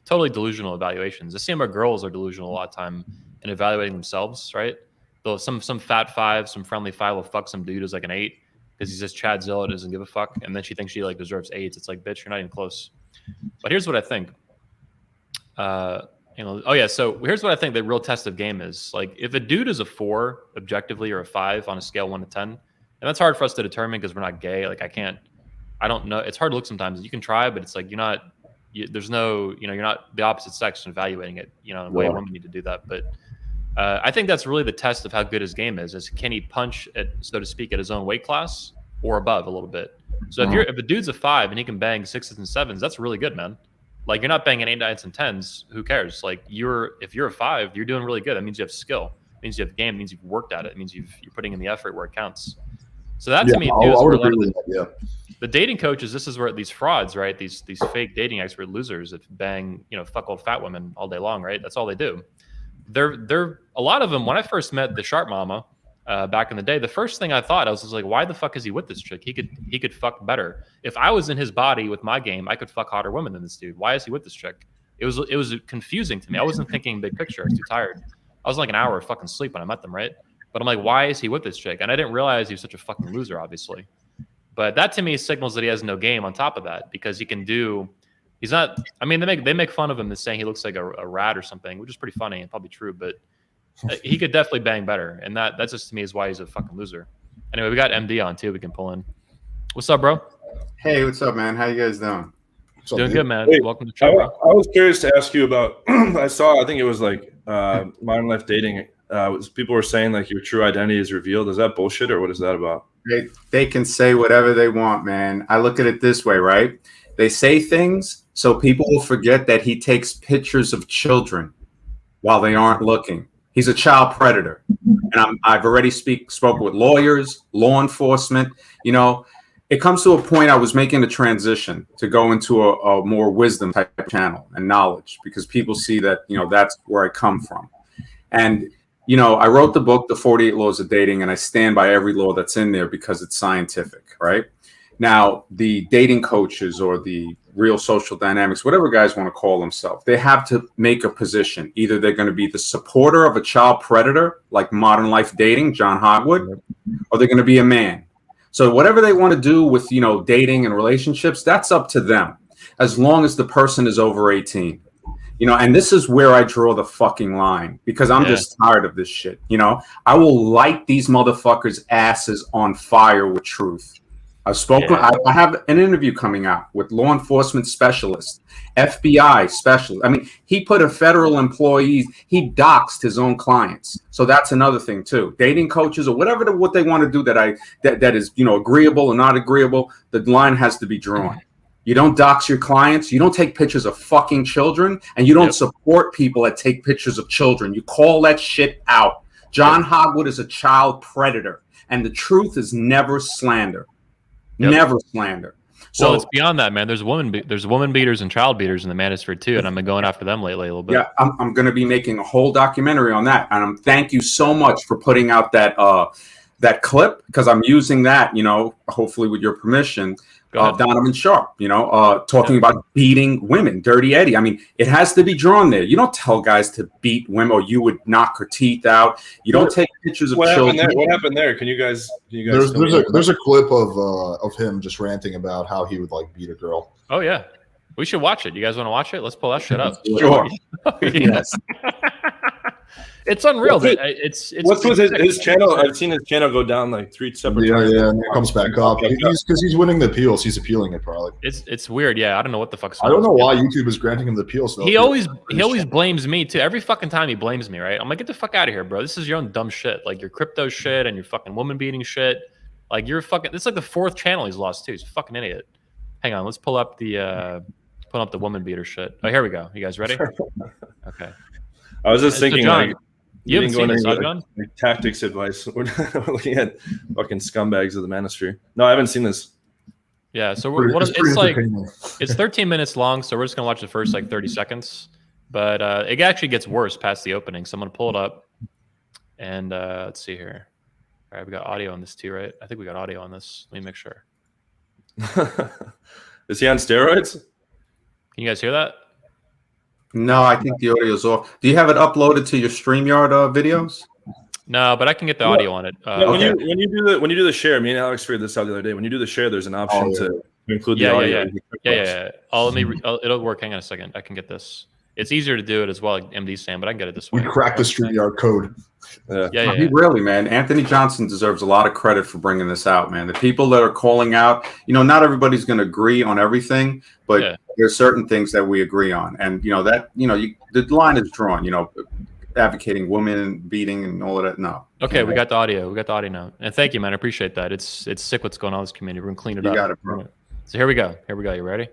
totally delusional evaluations. The same girls are delusional a lot of time in evaluating themselves, right? Though some fat 5, some friendly 5 will fuck some dude who's like an 8 because he's just Chad Zilla, doesn't give a fuck, and then she thinks she like deserves 8s. It's like, bitch, you're not even close. But here's what I think. So here's what I think the real test of game is. Like, if a dude is a 4 objectively or a 5 on a scale 1 to 10, and that's hard for us to determine because we're not gay. Like, I don't know. It's hard to look sometimes. You can try, but it's like you're not the opposite sex and evaluating it, in a way women need to do that. But I think that's really the test of how good his game is can he punch at, so to speak, at his own weight class or above a little bit. So if a dude's a 5 and he can bang 6s and 7s, that's really good, man. Like, you're not banging 8, 9s, and 10s. Who cares? Like, if you're a 5, you're doing really good. That means you have skill. It means you have game. It means you've worked at it. It means you're putting in the effort where it counts. So that to me too is where a lot of the dating coaches. This is where these frauds, right? These fake dating expert losers that bang, fuck old fat women all day long, right? That's all they do. They're a lot of them. When I first met the Sharp Mama back in the day, the first thing I thought, I was like, why the fuck is he with this chick? He could fuck better. If I was in his body with my game, I could fuck hotter women than this dude. Why is he with this chick? It was confusing to me. I wasn't thinking big picture. I was too tired. I was like an hour of fucking sleep when I met them, right? But I'm like, why is he with this chick? And I didn't realize he was such a fucking loser, obviously. But that to me signals that he has no game on top of that, because he's not. I mean, they make fun of him as saying he looks like a rat or something, which is pretty funny and probably true. But he could definitely bang better, and that just to me is why he's a fucking loser. Anyway, we got MD on too. We can pull in. What's up, bro? Hey, what's up, man? How you guys doing? Doing good, man. Hey, welcome to the show, bro. I was curious to ask you about. I think it was like Modern Life Dating. People were saying like your true identity is revealed. Is that bullshit, or what is that about? They can say whatever they want, man. I look at it this way, right? They say things so people will forget that he takes pictures of children while they aren't looking. He's a child predator, and I've already spoken with lawyers, law enforcement. It comes to a point I was making a transition to go into a more wisdom type channel and knowledge, because people see that that's where I come from. And I wrote the book, The 48 Laws of Dating, and I stand by every law that's in there because it's scientific, right? Now, the dating coaches or the real social dynamics, whatever guys want to call themselves, they have to make a position. Either they're going to be the supporter of a child predator, like Modern Life Dating, John Hogwood, or they're going to be a man. So whatever they want to do with, dating and relationships, that's up to them, as long as the person is over 18. And this is where I draw the fucking line, because I'm just tired of this shit. I will light these motherfuckers' asses on fire with truth. I've spoken. I have an interview coming out with law enforcement specialists, FBI specialists. I mean, he put a federal employee. He doxed his own clients. So that's another thing too. Dating coaches or whatever what they want to do that is agreeable or not agreeable. The line has to be drawn. You don't dox your clients. You don't take pictures of fucking children, and you don't support people that take pictures of children. You call that shit out. John Hogwood is a child predator, and the truth is never slander. Never slander. So it's beyond that, man. There's woman beaters and child beaters in the manosphere too, and I've been going after them lately a little bit. Yeah, I'm going to be making a whole documentary on that, and thank you so much for putting out that clip, because I'm using that, hopefully with your permission, Donovan Sharp, talking about beating women, Dirty Eddie. I mean, it has to be drawn there. You don't tell guys to beat women or you would knock her teeth out. You don't take pictures of children. What happened there? Can you guys? There's a clip of him just ranting about how he would like beat a girl. Oh yeah, we should watch it. You guys want to watch it? Let's pull that shit up. Sure. Yes. It's unreal. It's what's with his channel? I've seen his channel go down like 3 separate times. Yeah, and it comes back up. Because he's winning the appeals. He's appealing it probably. It's weird. Yeah, I don't know what the fuck's. I don't know why YouTube is granting him the appeals. Though. He always blames me too. Every fucking time he blames me, right? I'm like, get the fuck out of here, bro. This is your own dumb shit. Like your crypto shit and your fucking woman beating shit. Like you're fucking. This is like the 4th channel he's lost too. He's a fucking idiot. Hang on, let's pull up the woman beater shit. Oh, here we go. You guys ready? Okay. I was just thinking, John, like, you haven't seen this, John? Like tactics advice. We're looking at fucking scumbags of the manosphere. No, I haven't seen this. Yeah, so it's 13 minutes long, so we're just gonna watch the first like 30 seconds. But it actually gets worse past the opening. So I'm gonna pull it up, and let's see here. All right, we got audio on this too, right? I think we got audio on this. Let me make sure. Is he on steroids? Can you guys hear that? No, I think the audio's off. Do you have it uploaded to your StreamYard videos? No, but I can get the audio on it. When you do the share, me and Alex figured this out the other day. When you do the share, there's an option to include the audio. Yeah. It'll work. Hang on a second. I can get this. It's easier to do it as well, like MD's saying, but I can get it this way. We cracked the StreamYard code. Yeah. He really, man. Anthony Johnson deserves a lot of credit for bringing this out, man. The people that are calling out, not everybody's going to agree on everything, but there's certain things that we agree on, and the line is drawn. Advocating women beating and all of that. No. Okay, we got the audio. We got the audio now, and thank you, man. I appreciate that. It's sick what's going on in this community. We're gonna clean it up. You got it, bro. So here we go. You ready?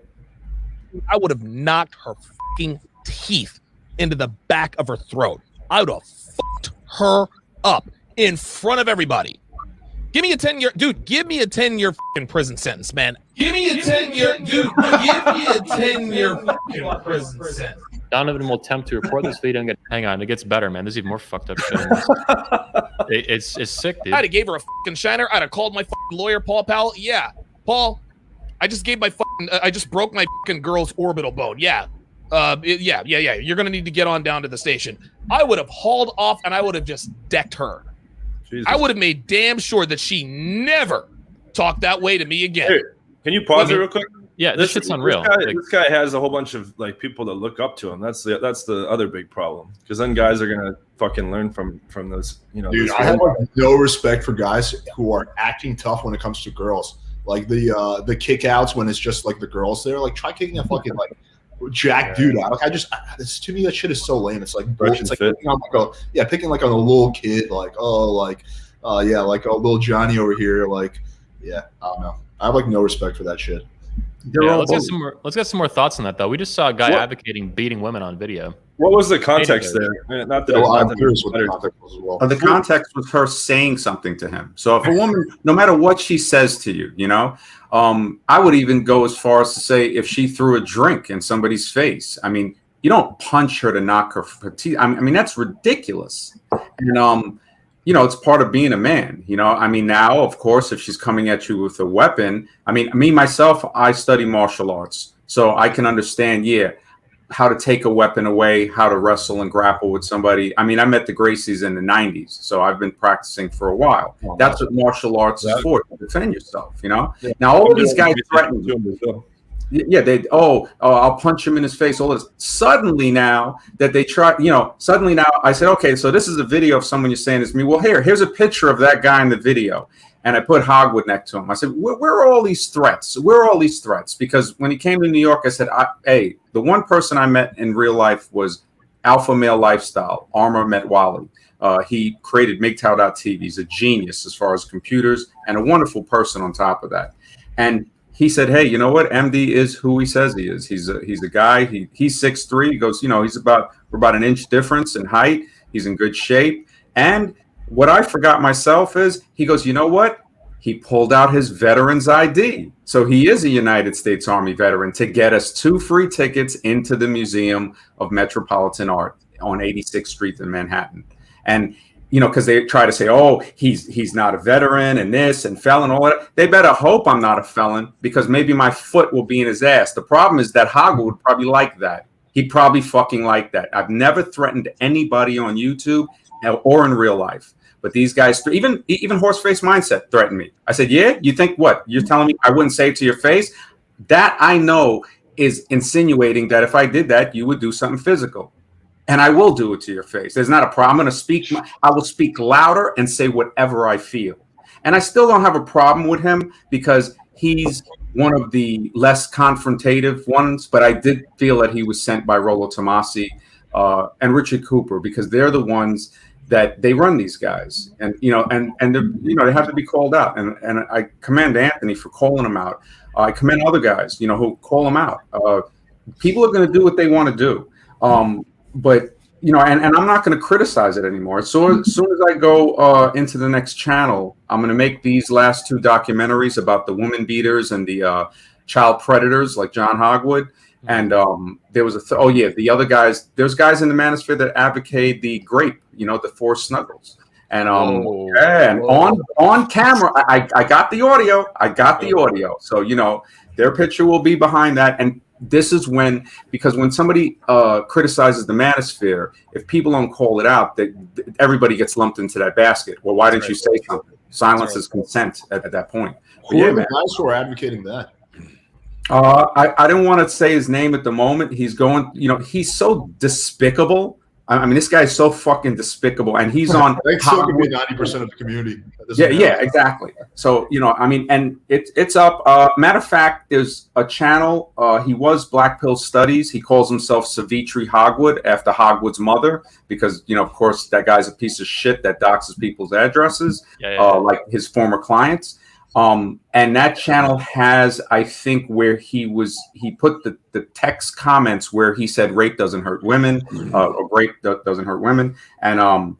I would have knocked her fucking teeth into the back of her throat. I would have fucked her up in front of everybody. Give me a 10-year, dude. Give me a 10-year fucking prison sentence, man. Give me a 10-year, dude. Give me a 10-year fucking prison sentence. Donovan will attempt to report this video and hang on, it gets better, man. There's even more fucked up shit. It's sick, dude. I'd have gave her a fucking shiner. I'd have called my fucking lawyer, Paul Powell. Yeah, Paul, I just broke my fucking girl's orbital bone. Yeah. Yeah. You're gonna need to get on down to the station. I would have hauled off and I would have just decked her. Jesus. I would have made damn sure that she never talked that way to me again. Hey, can you pause it real quick? Yeah, this shit's unreal. This guy has a whole bunch of like people that look up to him. That's the other big problem, because then guys are gonna fucking learn from those. Dude, I have no respect for guys who are acting tough when it comes to girls. Like the kickouts when it's just like the girls there. Like try kicking a fucking like jack dude out. Like this to me that shit is so lame. It's like picking on a little kid. Like like a little Johnny over here. Like I don't know. I have like no respect for that shit. Let's get some more thoughts on that though. We just saw a guy advocating beating women on video. What was the context there? The context was her saying something to him. So if a woman, no matter what she says to you, I would even go as far as to say if she threw a drink in somebody's face. I mean, you don't punch her to knock her teeth. I mean, that's ridiculous. And it's part of being a man, I mean, now, of course, if she's coming at you with a weapon, I mean, me, myself, I study martial arts, so I can understand, how to take a weapon away, how to wrestle and grapple with somebody. I mean, I met the Gracies in the 90s, so I've been practicing for a while. That's what martial arts is for, to defend yourself, Now, all of these guys threaten you. Yeah, I'll punch him in his face. All this. Suddenly now that they try, suddenly now I said, okay, so this is a video of someone you're saying is me. Well, here's a picture of that guy in the video. And I put Hogwood next to him. I said, where are all these threats? Where are all these threats? Because when he came to New York, I said, hey, the one person I met in real life was Alpha Male Lifestyle, Armor Metwali. He created MGTOW.TV. He's a genius as far as computers and a wonderful person on top of that. And he said, hey, you know what? MD is who he says he is. He's a guy. He's 6'3". He goes, we're about an inch difference in height. He's in good shape. And what I forgot myself is, he goes, you know what? He pulled out his veteran's ID. So he is a United States Army veteran to get us 2 free tickets into the Museum of Metropolitan Art on 86th Street in Manhattan. And you know, because they try to say, oh, he's not a veteran and this and felon, all that. They better hope I'm not a felon, because maybe my foot will be in his ass. The problem is that Hogwood would probably like that. He'd probably fucking like that. I've never threatened anybody on YouTube or in real life. But these guys, even Horseface Mindset threatened me. I said, yeah, you think what? You're telling me I wouldn't say it to your face? That I know is insinuating that if I did that, you would do something physical. And I will do it to your face. There's not a problem. I'm going to speak. I will speak louder and say whatever I feel. And I still don't have a problem with him because he's one of the less confrontative ones. But I did feel that he was sent by Rollo Tomasi and Richard Cooper, because they're the ones that they run these guys. And, you know, and you know, they have to be called out. And I commend Anthony for calling them out. I commend other guys, you know, who call them out. People are going to do what they want to do. But, you know, and I'm not going to criticize it anymore. So as soon as I go into the next channel, I'm going to make these last 2 documentaries about the woman beaters and the child predators like John Hogwood. And there was the other guys, there's guys in the manosphere that advocate the grape, you know, the 4 snuggles. And and on camera, I got the audio. So, you know, their picture will be behind that. And this is because when somebody criticizes the manosphere, if people don't call it out, that everybody gets lumped into that basket. Well, why didn't you say something? Silence is consent at that point. Who are the guys who are advocating that? I don't want to say his name at the moment. He's going, you know, he's so despicable. I mean, this guy is so fucking despicable, and he's on. They still could be 90% of the community. Yeah, exactly. So, you know, I mean, and it's up. Matter of fact, there's a channel. He was Black Pill Studies. He calls himself Savitri Hogwood after Hogwood's mother, because, you know, of course, that guy's a piece of shit that doxes people's addresses, like his former clients. And that channel has, I think, where he put the text comments where he said rape doesn't hurt women, or rape doesn't hurt women. And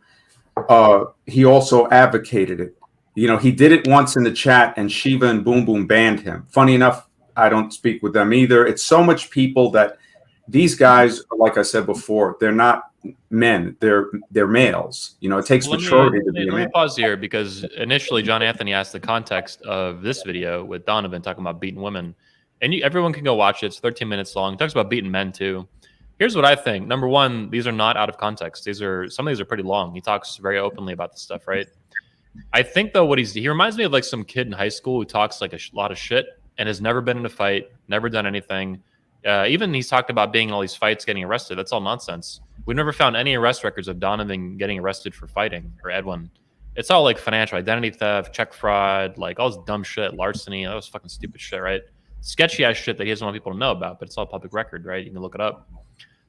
he also advocated it. You know, he did it once in the chat, and Shiva and Boom Boom banned him. Funny enough, I don't speak with them either. It's so much people that these guys, like I said before, they're not men, they're males. You know, it takes maturity to be a man. Let me pause here, because initially John Anthony asked the context of this video with Donovan talking about beating women, and everyone can go watch it. It's 13 minutes long. He talks about beating men too. Here's what I think. Number one, these are not out of context. Some of these are pretty long. He talks very openly about this stuff, right? I think though he reminds me of like some kid in high school who talks like a lot of shit and has never been in a fight, never done anything. Even he's talked about being in all these fights, getting arrested. That's all nonsense. We've never found any arrest records of Donovan getting arrested for fighting, or Edwin. It's all like financial identity theft, check fraud, like all this dumb shit, larceny. That was fucking stupid shit, right? Sketchy ass shit that he doesn't want people to know about, but it's all public record, right? You can look it up.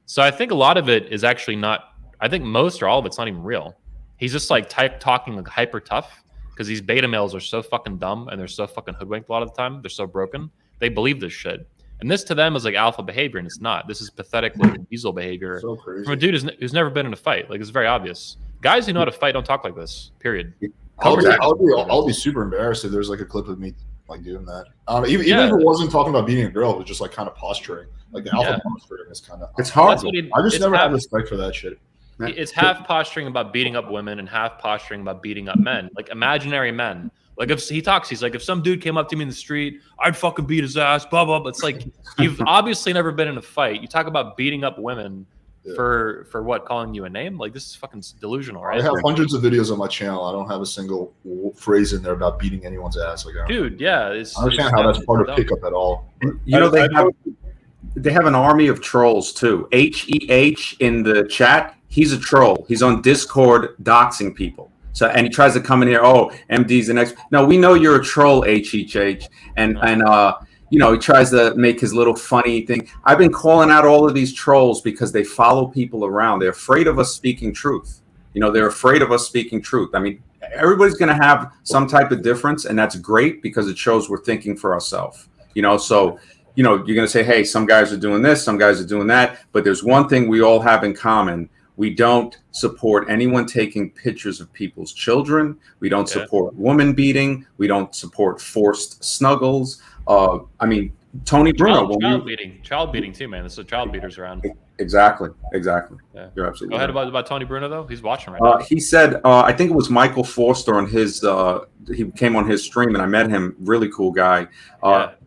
So I think a lot of it is actually not, I think most or all of it's not even real. He's just like talking like hyper tough, because these beta males are so fucking dumb and they're so fucking hoodwinked a lot of the time. They're so broken. They believe this shit. And this to them is like alpha behavior, and it's not. This is pathetic little diesel behavior from a dude who's never been in a fight. Like, it's very obvious. Guys who know how to fight don't talk like this, period. I'll be super embarrassed if there's like a clip of me like doing that. Even if it wasn't talking about beating a girl, it was just like kind of posturing. Like the alpha posturing is kind of. It's hard. I just never had respect for that shit. It's half posturing about beating up women and half posturing about beating up men, like imaginary men. Like if he talks, he's like, if some dude came up to me in the street, I'd fucking beat his ass, blah, blah, blah. It's like, you've obviously never been in a fight. You talk about beating up women for what? Calling you a name? Like, this is fucking delusional, right? I have hundreds of videos on my channel. I don't have a single phrase in there about beating anyone's ass. Like, dude, yeah. I understand how that's part of pickup at all. You know, they have an army of trolls too. HEH in the chat, he's a troll. He's on Discord doxing people. So, and he tries to come in here, oh, MD's the next. No, we know you're a troll, HHH. And you know, he tries to make his little funny thing. I've been calling out all of these trolls because they follow people around. They're afraid of us speaking truth. You know, they're afraid of us speaking truth. I mean, everybody's going to have some type of difference, and that's great because it shows we're thinking for ourselves. You know, so, you know, you're going to say, hey, some guys are doing this, some guys are doing that. But there's one thing we all have in common. We don't support anyone taking pictures of people's children. We don't support woman beating. We don't support forced snuggles. I mean, Tony Bruno. Child beating too, man. This is child beaters around. Exactly. Yeah. You're absolutely Go ahead right. about Tony Bruno though. He's watching right now. He said, I think it was Michael Forster on his. He came on his stream, and I met him. Really cool guy.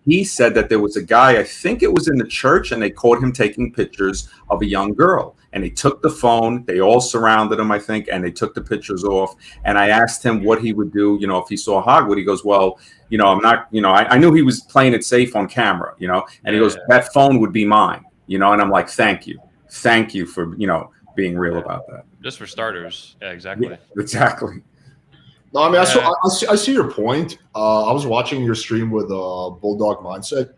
He said that there was a guy, I think it was in the church, and they caught him taking pictures of a young girl. And they took the phone. They all surrounded him, I think, and they took the pictures off. And I asked him what he would do, if he saw Hogwood. He goes, well, I'm not, I knew he was playing it safe on camera, and he goes, that phone would be mine, and I'm like, thank you for, being real about that. Just for starters. Yeah, exactly. Yeah, exactly. No, I mean, I see your point. I was watching your stream with Bulldog Mindset.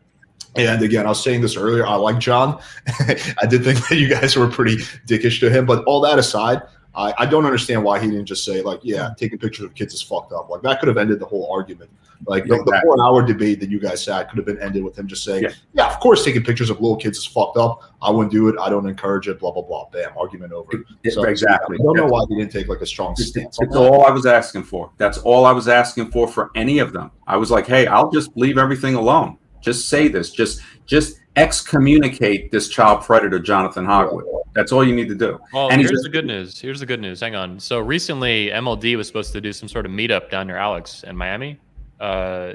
And again, I was saying this earlier. I like John. I did think that you guys were pretty dickish to him. But all that aside, I don't understand why he didn't just say, like, yeah, taking pictures of kids is fucked up. Like, that could have ended the whole argument. Like, the 4-hour debate that you guys had could have been ended with him just saying, yeah, of course, taking pictures of little kids is fucked up. I wouldn't do it. I don't encourage it, blah, blah, blah. Bam, argument over. So, exactly. I don't know why he didn't take, like, a strong stance. It's all I was asking for. That's all I was asking for any of them. I was like, hey, I'll just leave everything alone. Just say this. Just excommunicate this child predator, Jonathan Hogwood. That's all you need to do. Well, and here's the good news. Here's the good news. Hang on. So recently, MLD was supposed to do some sort of meetup down near Alex in Miami.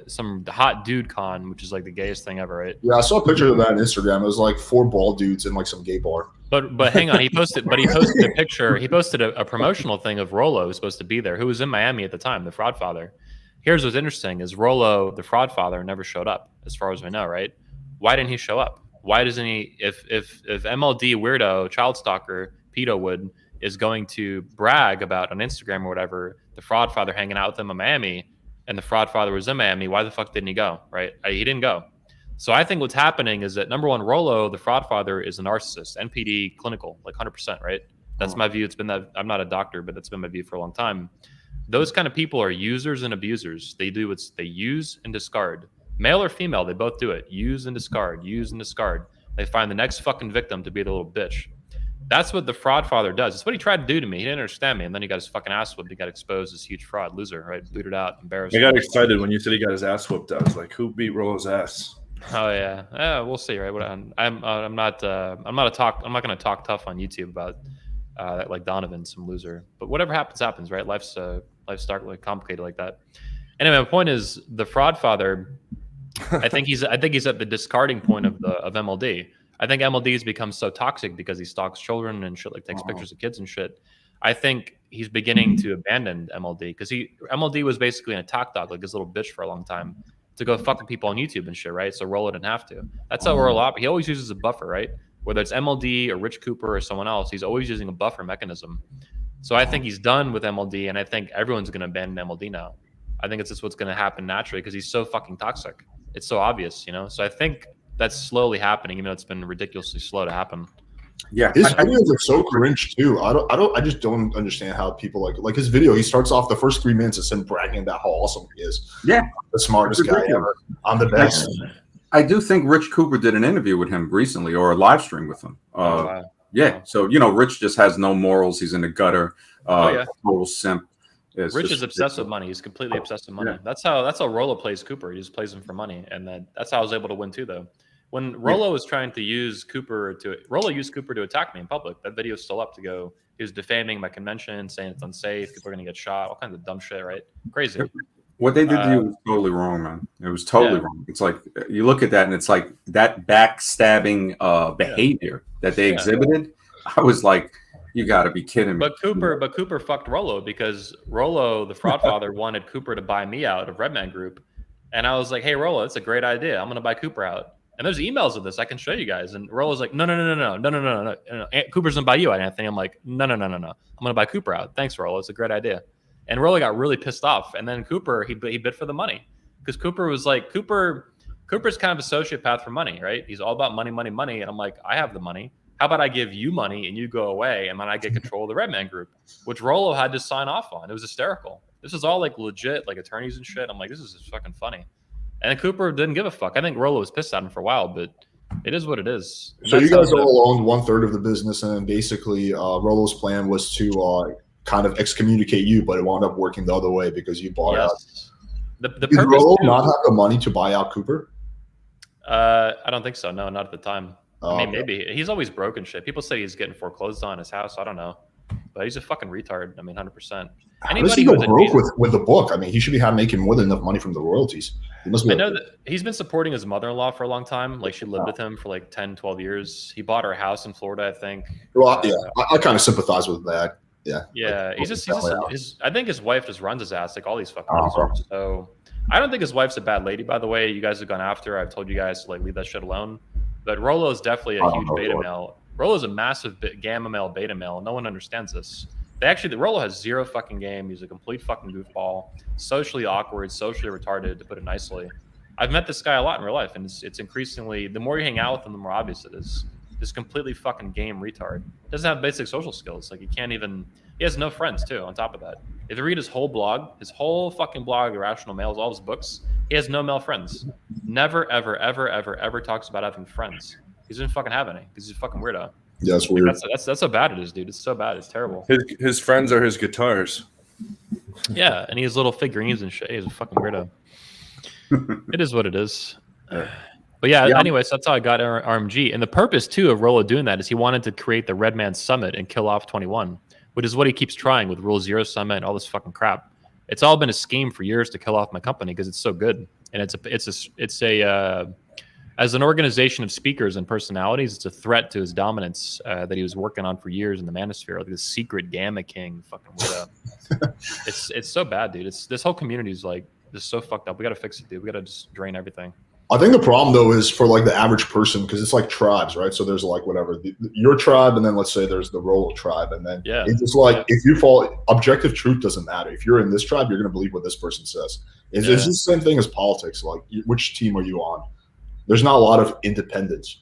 Some hot dude con, which is like the gayest thing ever, right? Yeah, I saw a picture of that on Instagram. It was like 4 bald dudes in like some gay bar. But hang on, he posted a picture. He posted a promotional thing of Rolo, who was supposed to be there, who was in Miami at the time, the fraud father. Here's what's interesting: is Rolo, the fraud father, never showed up, as far as we know, right? Why didn't he show up? Why doesn't he? If MLD weirdo, child stalker, pedo Wood is going to brag about on Instagram or whatever the fraud father hanging out with him in Miami, and the fraud father was in Miami, why the fuck didn't he go? Right? He didn't go. So I think what's happening is that number one, Rolo, the fraud father, is a narcissist, NPD clinical, like 100%, right? That's my view. It's been that. I'm not a doctor, but that's been my view for a long time. Those kind of people are users and abusers. They do what they use and discard. Male or female, they both do it. Use and discard, use and discard. They find the next fucking victim to be the little bitch. That's what the fraud father does. It's what he tried to do to me. He didn't understand me. And then he got his fucking ass whooped. He got exposed as huge fraud, loser, right? Booted out, embarrassed. I got excited when you said he got his ass whooped. I was like, who beat Rolo's ass? Oh yeah. We'll see, right? I'm not going to talk tough on YouTube about like Donovan, some loser. But whatever happens, right? Life's starkly complicated like that. Anyway, my point is the fraud father. I think he's at the discarding point of MLD. I think MLD has become so toxic because he stalks children and shit, like takes pictures of kids and shit. I think he's beginning to abandon MLD because MLD was basically an attack dog, like his little bitch for a long time, to go fucking people on YouTube and shit, right? So Rolo didn't have to. That's how Rolo operates. He always uses a buffer, right? Whether it's MLD or Rich Cooper or someone else, he's always using a buffer mechanism. So I think he's done with MLD, and I think everyone's going to abandon MLD now. I think it's just what's going to happen naturally because he's so fucking toxic. It's so obvious, So I think that's slowly happening, even though it's been ridiculously slow to happen. Yeah, his videos are so cringe too. I just don't understand how people like his video. He starts off the first 3 minutes as him bragging about how awesome he is. Yeah, the smartest guy ever. I'm the best. I do think Rich Cooper did an interview with him recently, or a live stream with him. Yeah, so Rich just has no morals. He's in the gutter. Total simp. Rich is obsessed with money. He's completely obsessed with money. Yeah. That's how Rolo plays Cooper. He just plays him for money, and that's how I was able to win too, though. When Rolo was trying to use Rolo used Cooper to attack me in public. That video is still up to go. He was defaming my convention, saying it's unsafe. People are going to get shot. All kinds of dumb shit, right? Crazy. What they did to you was totally wrong, man. It was totally wrong. It's like you look at that, and it's like that backstabbing behavior that they exhibited. I was like, you got to be kidding me. But Cooper fucked Rolo because Rolo, the fraud father, wanted Cooper to buy me out of Redman Group. And I was like, hey, Rolo, that's a great idea. I'm going to buy Cooper out. And there's emails of this. I can show you guys. And Rolo's like, no. Cooper's going to buy you out, Anthony. I'm like, no. I'm going to buy Cooper out. Thanks, Rolo. It's a great idea. And Rolo got really pissed off. And then Cooper, he bid for the money. Because Cooper was like, Cooper's kind of a sociopath for money, right? He's all about money. And I'm like, I have the money. How about I give you money and you go away and then I get control of the Redman Group, which Rolo had to sign off on. It was hysterical. This is all like legit, like attorneys and shit. I'm like, this is just fucking funny. And Cooper didn't give a fuck. I think Rolo was pissed at him for a while, but it is what it is. So you guys all owned 1/3 of the business, and then basically Rolo's plan was to kind of excommunicate you, but it wound up working the other way because you bought out. The Did Rolo not have the money to buy out Cooper? I don't think so. No, not at the time. Oh, I mean, okay. maybe he's always broken shit. People say he's getting foreclosed on his house. I don't know, but he's a fucking retard. I mean, 100%. How does he go broke with the book? I mean, he should be making more than enough money from the royalties. He must be. I know that he's been supporting his mother-in-law for a long time. Like, she lived with him for like 10, 12 years. He bought her a house in Florida, I think. Well, yeah, I kind of sympathize with that. Yeah. Yeah, I think his wife just runs his ass like all these fucking losers. So I don't think his wife's a bad lady, by the way. You guys have gone after her. I've told you guys to like leave that shit alone. But Rolo is definitely a huge beta male. Rolo is a massive gamma male, beta male. No one understands this. The Rolo has zero fucking game. He's a complete fucking goofball, socially awkward, socially retarded, to put it nicely. I've met this guy a lot in real life, and it's increasingly, the more you hang out with him, the more obvious it is. This completely fucking game retard. Doesn't have basic social skills. Like, he has no friends too, on top of that. If you read his whole fucking blog, Irrational Males, all his books, he has no male friends. Never, ever, ever, ever, ever talks about having friends. He doesn't fucking have any because he's a fucking weirdo. Yeah, that's weird. That's how bad it is, dude. It's so bad. It's terrible. His friends are his guitars. Yeah, and he has little figurines and shit. He's a fucking weirdo. It is what it is. But yeah, anyways, that's how I got RMG. And the purpose, too, of Rolo doing that is he wanted to create the Red Man Summit and kill off 21, which is what he keeps trying with Rule Zero Summit and all this fucking crap. It's all been a scheme for years to kill off my company because it's so good. And it's a as an organization of speakers and personalities, it's a threat to his dominance that he was working on for years in the manosphere, like this secret Gamma King fucking weirdo. It's so bad, dude. This whole community is like just so fucked up. We got to fix it, dude. We got to just drain everything. I think the problem though is for like the average person, because it's like tribes, right? So there's like whatever your tribe, and then let's say there's the Rolo tribe, and then it's just like if you fall, objective truth doesn't matter. If you're in this tribe, you're gonna believe what this person says. It's just the same thing as politics. Like, which team are you on? There's not a lot of independence.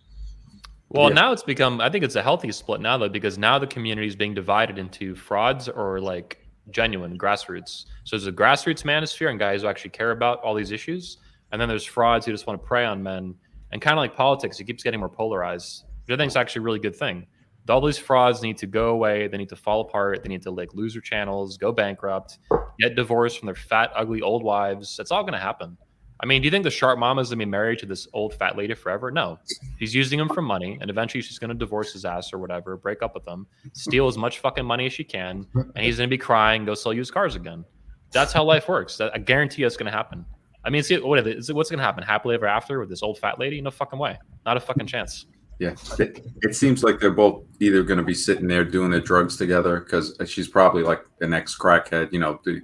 Well, now it's become, I think it's a healthy split now though, because now the community is being divided into frauds or like genuine grassroots. So there's a grassroots manosphere and guys who actually care about all these issues. And then there's frauds who just want to prey on men. And kind of like politics, it keeps getting more polarized, which I think is actually a really good thing. All these frauds need to go away. They need to fall apart. They need to like lose their channels, go bankrupt, get divorced from their fat, ugly old wives. That's all going to happen. I mean, do you think the sharp mama is going to be married to this old fat lady forever? No. She's using him for money, and eventually she's going to divorce his ass or whatever, break up with him, steal as much fucking money as she can, and he's going to be crying, go sell used cars again. That's how life works. I guarantee you it's going to happen. I mean, what's going to happen? Happily ever after with this old fat lady? No fucking way. Not a fucking chance. Yeah. It seems like they're both either going to be sitting there doing their drugs together because she's probably like an ex-crackhead, the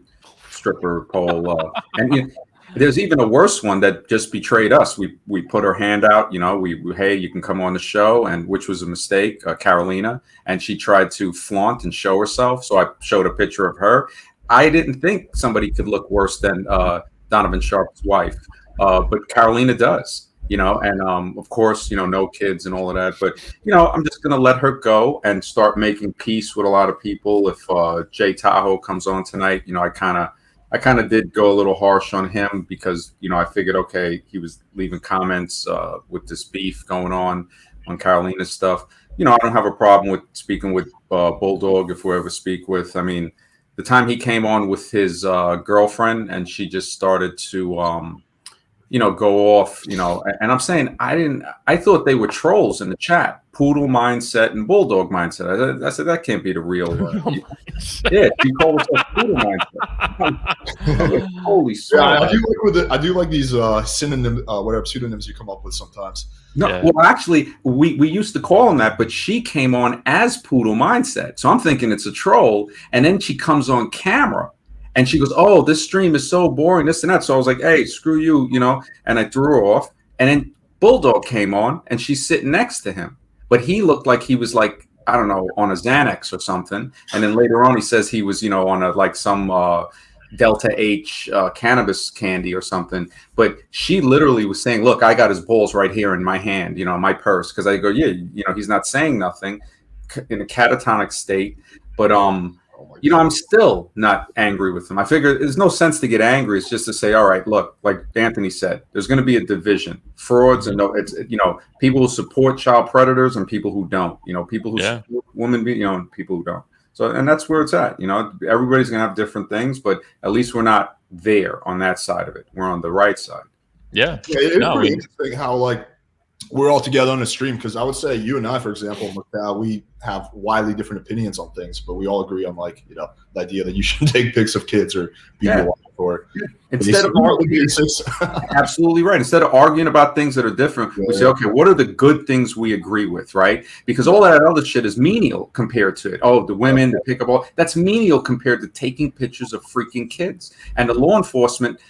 stripper pole. And there's even a worse one that just betrayed us. We put her hand out, hey, you can come on the show, and which was a mistake, Carolina, and she tried to flaunt and show herself. So I showed a picture of her. I didn't think somebody could look worse than Donovan Sharp's wife, but Carolina does, and of course, no kids and all of that. But I'm just gonna let her go and start making peace with a lot of people. If Jay Tahoe comes on tonight, I kind of did go a little harsh on him because, I figured, okay, he was leaving comments with this beef going on Carolina's stuff. I don't have a problem with speaking with Bulldog if we ever speak with. I mean, the time he came on with his girlfriend and she just started to, go off, and I'm saying I thought they were trolls in the chat. Poodle mindset and bulldog mindset. I said that can't be the real one. Yeah, you call it a poodle mindset. Holy shit! Yeah, I do like these pseudonyms you come up with sometimes. No, well, actually, we used to call him that, but she came on as poodle mindset, so I'm thinking it's a troll, and then she comes on camera. And she goes, oh, this stream is so boring, this and that. So I was like, hey, screw you, and I threw her off. And then Bulldog came on, and she's sitting next to him. But he looked like he was like, I don't know, on a Xanax or something. And then later on, he says he was, on some Delta H cannabis candy or something. But she literally was saying, look, I got his balls right here in my hand, my purse. Because I go, yeah, he's not saying nothing in a catatonic state. But, I'm still not angry with him. I figure there's no sense to get angry. It's just to say, all right, look, like Anthony said, there's going to be a division. Frauds and people who support child predators and people who don't. People who support women, and people who don't. So, and that's where it's at. Everybody's going to have different things, but at least we're not there on that side of it. We're on the right side. Yeah. It's pretty interesting how like we're all together on a stream, because I would say you and I, for example, we have widely different opinions on things, but we all agree on like, you know, the idea that you should take pics of kids or be your wife or instead of arguing. Absolutely right. Instead of arguing about things that are different, we say, okay, what are the good things we agree with, right? Because all that other shit is menial compared to it. Oh, the women, the pickup ball, that's menial compared to taking pictures of freaking kids. And the law enforcement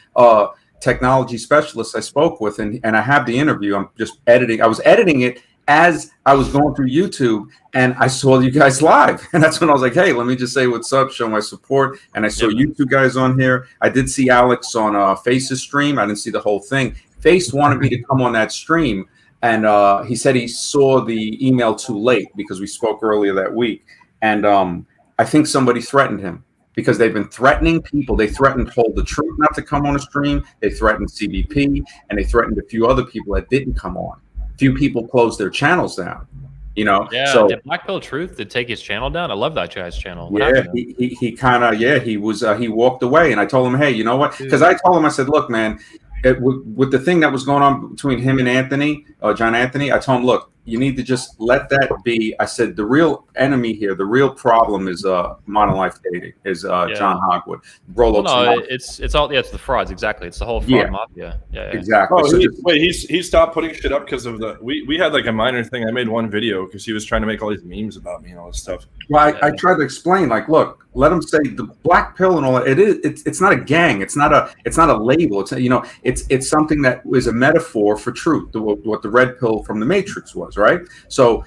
technology specialist I spoke with, and I have the interview. I'm just editing. I was editing it as I was going through YouTube, and I saw you guys live. And that's when I was like, hey, let me just say what's up, show my support. And I saw you two guys on here. I did see Alex on Face's stream. I didn't see the whole thing. Face wanted me to come on that stream, and he said he saw the email too late because we spoke earlier that week. And I think somebody threatened him, because they've been threatening people. They threatened Hold the Truth not to come on a stream. They threatened CBP, and they threatened a few other people that didn't come on. A few people closed their channels down, you know? Yeah, so, did Black Pill Truth to take his channel down? I love that guy's channel. He kind of, he walked away, and I told him, hey, you know what? Because I told him, I said, look, man, with the thing that was going on between him and Anthony, John Anthony, I told him, look, you need to just let that be. I said, the real enemy here, the real problem is Monolife Dating, is John Hogwood. It's all it's the frauds, exactly. It's the whole fraud mafia. Yeah, exactly. Oh, he stopped putting shit up because of the we had like a minor thing. I made one video because he was trying to make all these memes about me and all this stuff. Well, I tried to explain, like, look, let him say the black pill and all that. It's not a gang. It's not a label. It's, you know, it's something that is a metaphor for truth. What the red pill from the Matrix was, right? So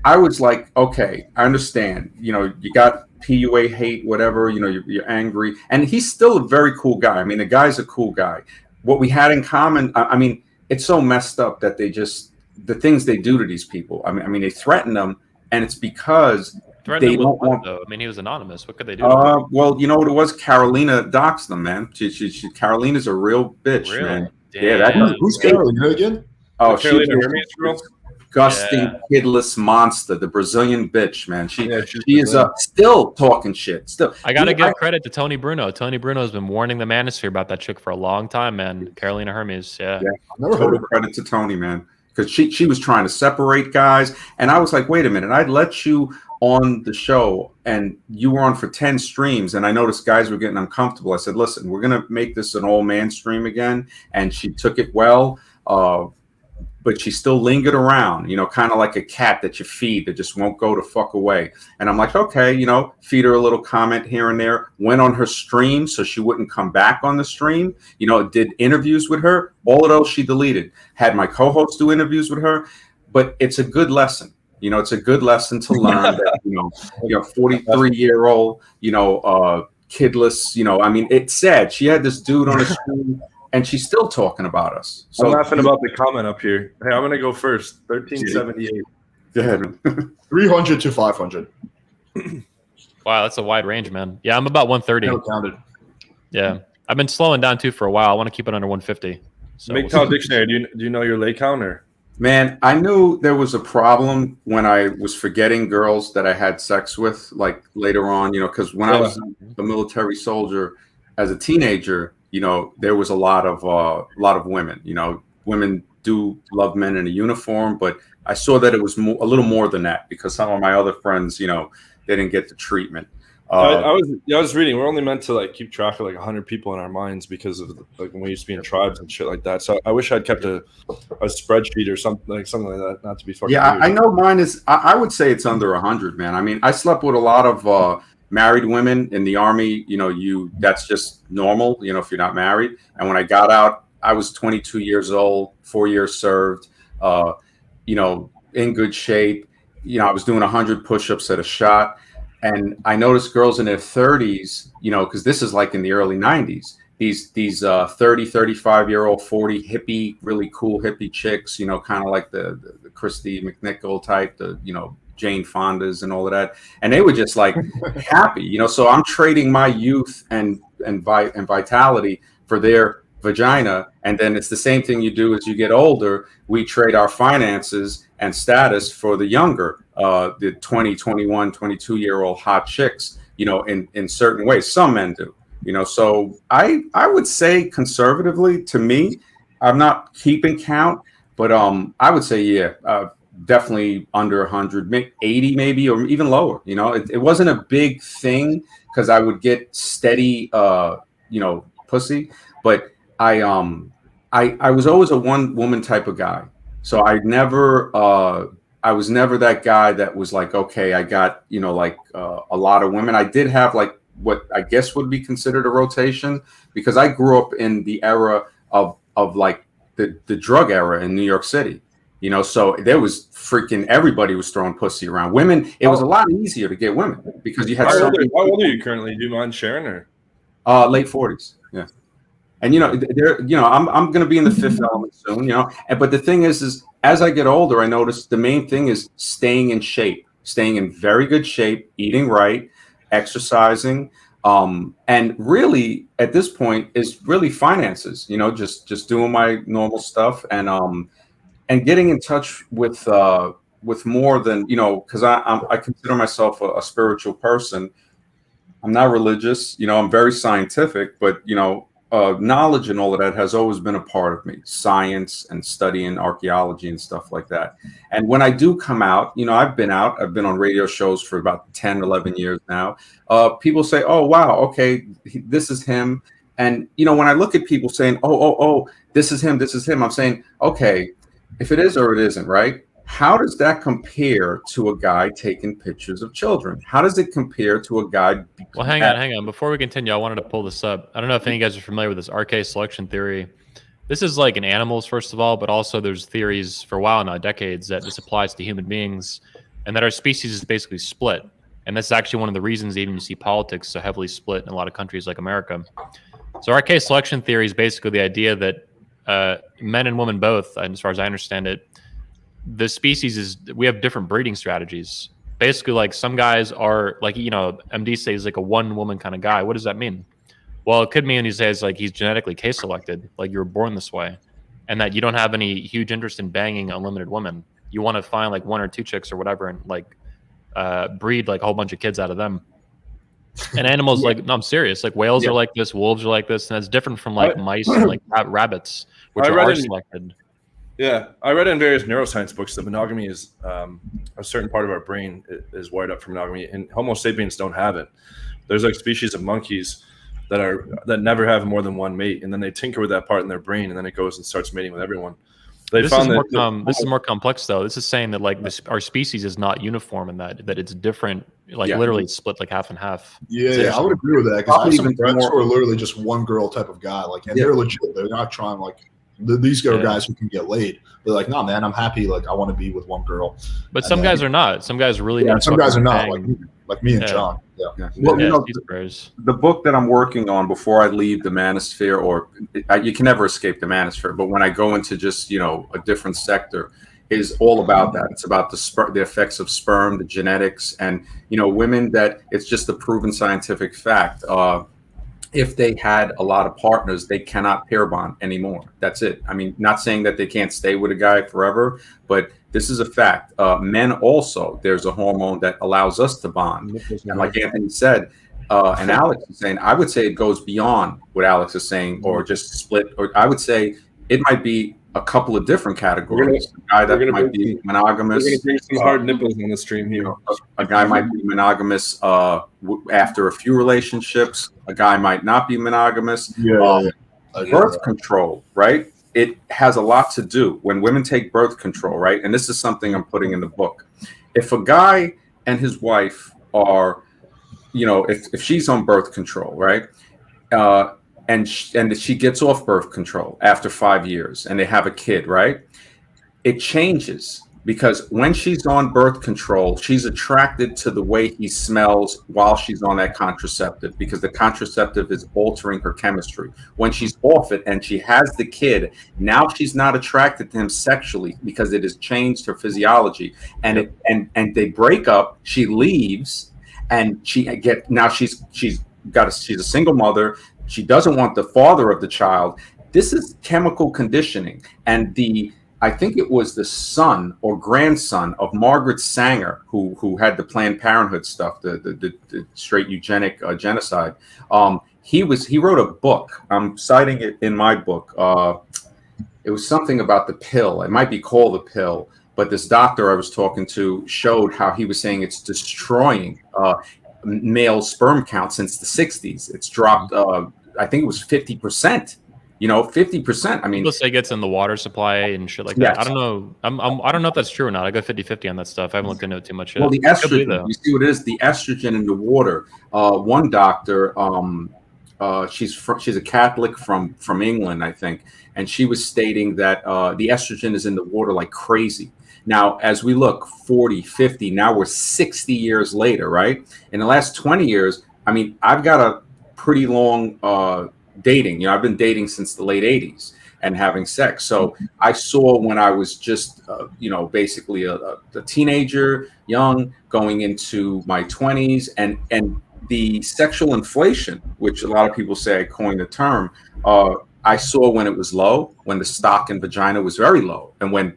I was like, okay, I understand. You know, you got PUA hate, whatever. You know, you're angry, and he's still a very cool guy. I mean, the guy's a cool guy. What we had in common, I mean, it's so messed up that the things they do to these people. I mean, they threaten them, and it's because they don't want. I mean, he was anonymous. What could they do? Well, you know what it was? Carolina doxed them, man. Carolina's a real bitch, man. Damn. Yeah, who's Carolina again? Oh, Carolina Hermes girl. Disgusting, kidless monster, the Brazilian bitch, man. She is still talking shit. Still, I gotta give credit to Tony Bruno. Tony Bruno has been warning the manosphere about that chick for a long time, man. Carolina Hermes, total credit to Tony, man, because she was trying to separate guys, and I was like, wait a minute, I'd let you on the show, and you were on for 10 streams, and I noticed guys were getting uncomfortable. I said, listen, we're gonna make this an all-man stream again, and she took it well. But she still lingered around, you know, kind of like a cat that you feed that just won't go to fuck away. And I'm like, okay, you know, feed her a little comment here and there. Went on her stream so she wouldn't come back on the stream. You know, did interviews with her. All of those she deleted. Had my co-host do interviews with her. But it's a good lesson. You know, it's a good lesson to learn that, you know, 43-year-old, you know, kidless, you know, I mean, it's sad. She had this dude on the stream, and she's still talking about us. So I'm laughing about the comment up here. Hey, I'm gonna go first. 1378. Go ahead. 300 to 500. Wow, that's a wide range, man. Yeah, I'm about 130. Yeah, I've been slowing down too for a while. I want to keep it under 150. So MGTOW Dictionary. Do you know your lay count or? Man, I knew there was a problem when I was forgetting girls that I had sex with, like later on, you know, because when I was a military soldier as a teenager, you know, there was a lot of women. You know, women do love men in a uniform, but I saw that it was a little more than that, because some of my other friends, you know, they didn't get the treatment. I was reading. We're only meant to like keep track of like 100 people in our minds because of like when we used to be in tribes and shit like that. So I wish I'd kept a spreadsheet or something like that. Not to be fucking. Yeah, weird. I know mine is. I would say it's under 100, man. I mean, I slept with a lot of married women in the Army. You know, that's just normal. You know, if you're not married. And when I got out, I was 22 years old, 4 years served. You know, in good shape. You know, I was doing 100 push-ups at a shot. And I noticed girls in their 30s, you know, because this is like in the early 90s, these 30, 35-year-old, 40 hippie, really cool hippie chicks, you know, kind of like the Christy McNichol type, the, you know, Jane Fondas and all of that. And they were just like happy, you know. So I'm trading my youth and vitality for their vagina. And then it's the same thing you do as you get older. We trade our finances and status for the younger, the 20, 21, 22-year-old hot chicks, you know, in certain ways. Some men do, you know. So I would say conservatively, to me, I'm not keeping count. But I would say, yeah, definitely under 100, 80 maybe, or even lower. You know, it wasn't a big thing because I would get steady, pussy. But I was always a one woman type of guy. So I was never that guy that was like, okay, I got, a lot of women. I did have like what I guess would be considered a rotation because I grew up in the era of like the drug era in New York City. So there was freaking everybody was throwing pussy around. Women, it was a lot easier to get women because you had How old are you currently? Do you mind sharing or? late 40s. Yeah. And I'm going to be in the fifth element soon, but the thing is as I get older, I notice the main thing is staying in shape, staying in very good shape, eating right, exercising, and really at this point is really finances, just doing my normal stuff and getting in touch with more than, because I consider myself a spiritual person. I'm not religious, I'm very scientific, but knowledge and all of that has always been a part of me, science and studying archaeology and stuff like that. And when I do come out, I've been on radio shows for about 10, 11 years now. People say, oh, wow, okay, this is him. And, when I look at people saying, oh, this is him, I'm saying, okay, if it is or it isn't, right? How does that compare to a guy taking pictures of children? How does it compare to a guy? Well, hang on. Before we continue, I wanted to pull this up. I don't know if any of you guys are familiar with this RK selection theory. This is like in animals, first of all, but also there's theories for a while now, decades, that this applies to human beings and that our species is basically split. And that's actually one of the reasons even you see politics so heavily split in a lot of countries like America. So RK selection theory is basically the idea that men and women both, and as far as I understand it, the species we have different breeding strategies. Basically, like some guys are like, MD says like a one woman kind of guy. What does that mean? Well, it could mean he says like he's genetically case selected, like you were born this way, and that you don't have any huge interest in banging unlimited women. You want to find like one or two chicks or whatever and like breed like a whole bunch of kids out of them. And animals, like, no, I'm serious. Like whales are like this, wolves are like this, and that's different from like mice and like rabbits, which are selected. Yeah, I read in various neuroscience books that monogamy is a certain part of our brain is wired up for monogamy, and Homo sapiens don't have it. There's like species of monkeys that never have more than one mate, and then they tinker with that part in their brain, and then it goes and starts mating with everyone. This is more complex though. This is saying that like our species is not uniform in that it's different, like literally split like half and half. Yeah, I would agree with that because I have some friends who are literally just one girl type of guy, like, and they're legit. They're not trying like. These are guys who can get laid. They're like, nah, man, I'm happy. Like, I want to be with one girl. But some guys are not. Some guys really. Some guys are not like me and John. Yeah. Well, the book that I'm working on before I leave the manosphere, or you can never escape the manosphere. But when I go into just a different sector, is all about that. It's about the effects of sperm, the genetics, and women that it's just a proven scientific fact. If they had a lot of partners, they cannot pair bond anymore. That's it. I mean, not saying that they can't stay with a guy forever, but this is a fact. Men also, there's a hormone that allows us to bond. And like Anthony said, and Alex is saying, I would say it goes beyond what Alex is saying, or just split. Or I would say it might be a couple of different categories. A guy that might be monogamous. We're going to bring some hard nipples on the stream here. A guy might be monogamous after a few relationships. A guy might not be monogamous. Birth control, right? It has a lot to do when women take birth control, right? And this is something I'm putting in the book. If a guy and his wife are, if she's on birth control, right? And she gets off birth control after 5 years and they have a kid, right? It changes because when she's on birth control, she's attracted to the way he smells while she's on that contraceptive because the contraceptive is altering her chemistry. When she's off it and she has the kid, now she's not attracted to him sexually because it has changed her physiology. And and they break up, she leaves, and she's a single mother. She doesn't want the father of the child. This is chemical conditioning. And I think it was the son or grandson of Margaret Sanger, who had the Planned Parenthood stuff, the straight eugenic genocide. He wrote a book. I'm citing it in my book. It was something about the pill. It might be called the pill, but this doctor I was talking to showed how he was saying it's destroying male sperm count since the 60s. It's dropped, I think it was 50%. 50%. I mean, people say it gets in the water supply and shit like yes. that. I don't know. I don't know if that's true or not. I go 50-50 on that stuff. I haven't looked into it too much yet. Well, the estrogen, you see what it is? The estrogen in the water. One doctor, she's a Catholic from England, I think, and she was stating that the estrogen is in the water like crazy. Now, as we look 40, 50, now we're 60 years later, right? In the last 20 years, I mean, I've got a pretty long dating. I've been dating since the late 80s and having sex. So I saw when I was just, basically a teenager, young, going into my 20s, and the sexual inflation, which a lot of people say I coined the term, I saw when it was low, when the stock in vagina was very low. And when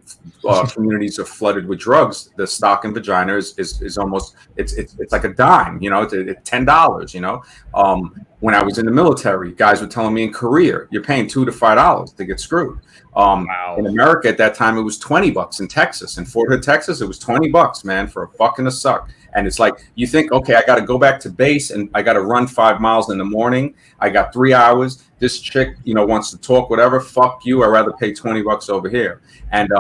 communities are flooded with drugs, the stock in vagina is almost, it's like a dime, it's $10, when I was in the military, guys were telling me in Korea, you're paying $2 to $5 to get screwed. Wow. In America at that time, it was $20 in Texas. In Fort Hood, Texas, it was $20, man, for a fucking a suck. And it's like, you think, okay, I got to go back to base and I got to run 5 miles in the morning. I got 3 hours. This chick, wants to talk, whatever. Fuck you. I'd rather pay $20 over here. And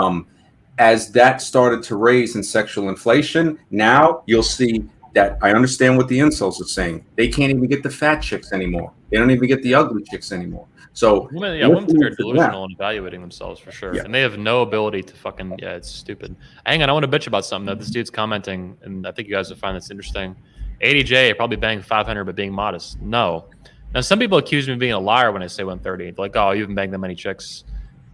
as that started to raise in sexual inflation, now you'll see that I understand what the incels are saying. They can't even get the fat chicks anymore. They don't even get the ugly chicks anymore. So women are delusional and evaluating themselves for sure. Yeah. And they have no ability to fucking, it's stupid. Hang on, I want to bitch about something though. This dude's commenting, and I think you guys will find this interesting. ADJ probably banging 500 but being modest. No. Now, some people accuse me of being a liar when I say 130. Like, oh, you haven't banged that many chicks.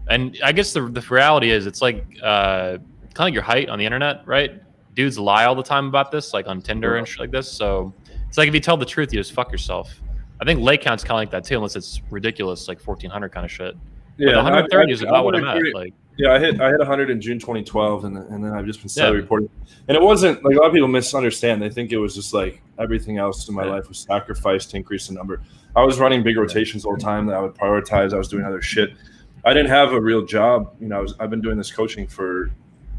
And I guess the reality is it's like kind of like your height on the internet, right? Dudes lie all the time about this, like on Tinder and shit like this. So it's like if you tell the truth, you just fuck yourself. I think leg count's kind of like that too, unless it's ridiculous, like 1400 kind of shit. Yeah, 130 is about what I'm at. Like, yeah, I hit 100 in June 2012, and then I've just been steadily reporting. And it wasn't like a lot of people misunderstand. They think it was just like everything else in my life was sacrificed to increase the number. I was running big rotations all the time that I would prioritize. I was doing other shit. I didn't have a real job. I've been doing this coaching for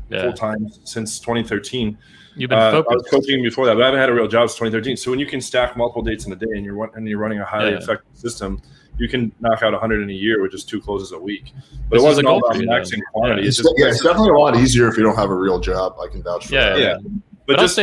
full time since 2013. You've been focused. I was coaching before that, but I haven't had a real job since 2013. So when you can stack multiple dates in a day and you're running a highly effective system, you can knock out 100 in a year with just 2 closes a week. But it wasn't all about maxing quantity. It's definitely a lot easier if you don't have a real job. I can vouch for that. Yeah. But just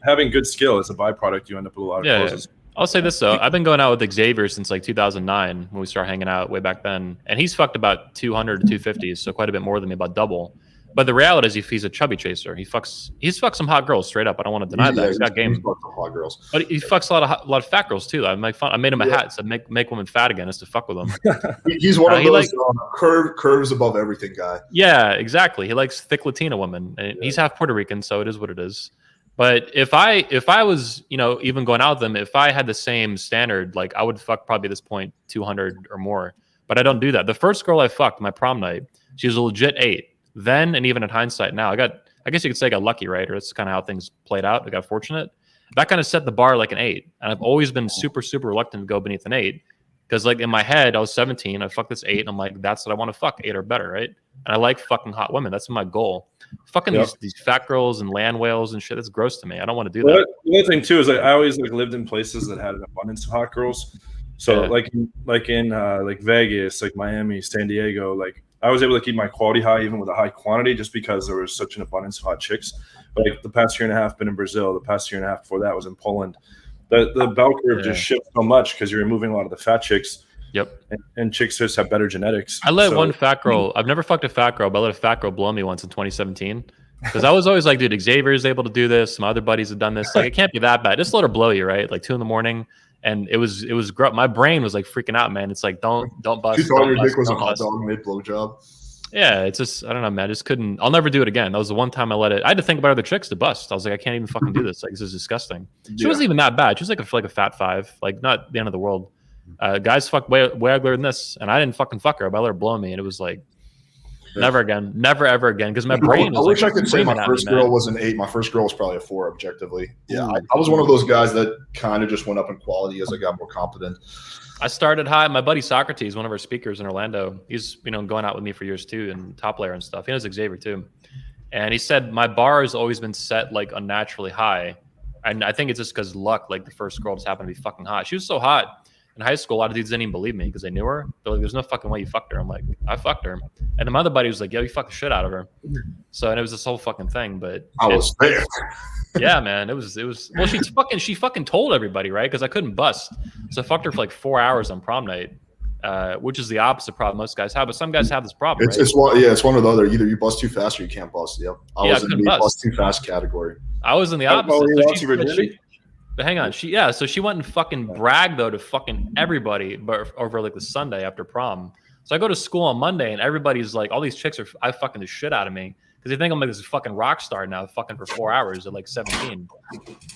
having good skill is a byproduct. You end up with a lot of closes. I'll say this though, I've been going out with Xavier since like 2009 when we started hanging out way back then, and he's fucked about 200 to 250, so quite a bit more than me, about double. But the reality is, he's a chubby chaser. He's fucked some hot girls straight up. I don't want to deny that. He's got game. He's fucked some hot girls. But he fucks a lot of fat girls too. I made him a hat to make women fat again, is to fuck with them. He's one of those curves above everything guy. Yeah, exactly. He likes thick Latina women. And he's half Puerto Rican, so it is what it is. But if I was, even going out with them, if I had the same standard, like I would fuck probably at this point 200 or more. But I don't do that. The first girl I fucked my prom night, she was a legit 8. Then, and even in hindsight now, I guess you could say I got lucky, right? Or it's kind of how things played out. I got fortunate. That kind of set the bar like an 8. And I've always been super, super reluctant to go beneath an 8. Because like in my head, I was 17, I fucked this 8, and I'm like, that's what I want to fuck, 8 or better, right? And I like fucking hot women. That's my goal. Fucking these fat girls and land whales and shit, that's gross to me. I don't want to do that. The other thing too is I always lived in places that had an abundance of hot girls. So like in Vegas, like Miami, San Diego, like I was able to keep my quality high even with a high quantity just because there was such an abundance of hot chicks. But like the past year and a half been in Brazil, the past year and a half before that was in Poland. The bell curve just shifts so much because you're removing a lot of the fat chicks. Yep. And chicks just have better genetics. I let one fat girl, I've never fucked a fat girl, but I let a fat girl blow me once in 2017. Because I was always like, dude, Xavier's able to do this. Some other buddies have done this. Like, it can't be that bad. Just let her blow you, right? Like 2 a.m. And it was my brain was like freaking out, man. It's like, don't bust. You thought your dick was a hot dog mid blowjob? Yeah, it's just, I don't know, man. I just couldn't, I'll never do it again. That was the one time I let it. I had to think about other chicks to bust. I was like, I can't even fucking do this. Like, this is disgusting. She wasn't even that bad. She was like a fat 5, like not the end of the world. Guys fucked way uglier than this, and I didn't fucking fuck her, but I let her blow me, and it was Never again. Never ever again. Because my brain I was wish like I could say my screaming at first me, girl man. was an 8. My first girl was probably a 4 objectively. Yeah, Ooh. I was one of those guys that kind of just went up in quality as I got more competent. I started high. My buddy Socrates, one of our speakers in Orlando, he's going out with me for years too, and top layer and stuff. He knows Xavier too, and he said my bar has always been set like unnaturally high, and I think it's just because luck. Like the first girl just happened to be fucking hot. She was so hot in high school. A lot of dudes didn't even believe me because they knew her. They're like, "There's no fucking way you fucked her." I'm like, "I fucked her," and then my other buddy was like, "Yo, you fucked the shit out of her." So and it was this whole fucking thing. But I was there. yeah, man, it was. Well, she fucking told everybody, right? Because I couldn't bust, so I fucked her for like 4 hours on prom night, which is the opposite problem most guys have. But some guys have this problem. It's one or the other. Either you bust too fast or you can't bust. Yep. I was in the bust. bust too fast category. I was in the opposite. Oh, you So lost your virginity? but hang on, so she went and fucking bragged though to fucking everybody, but over like the Sunday after prom. So I go to school on Monday and everybody's like, all these chicks are I fucking the shit out of me. Because they think I'm like this fucking rock star now, fucking for 4 hours at like 17.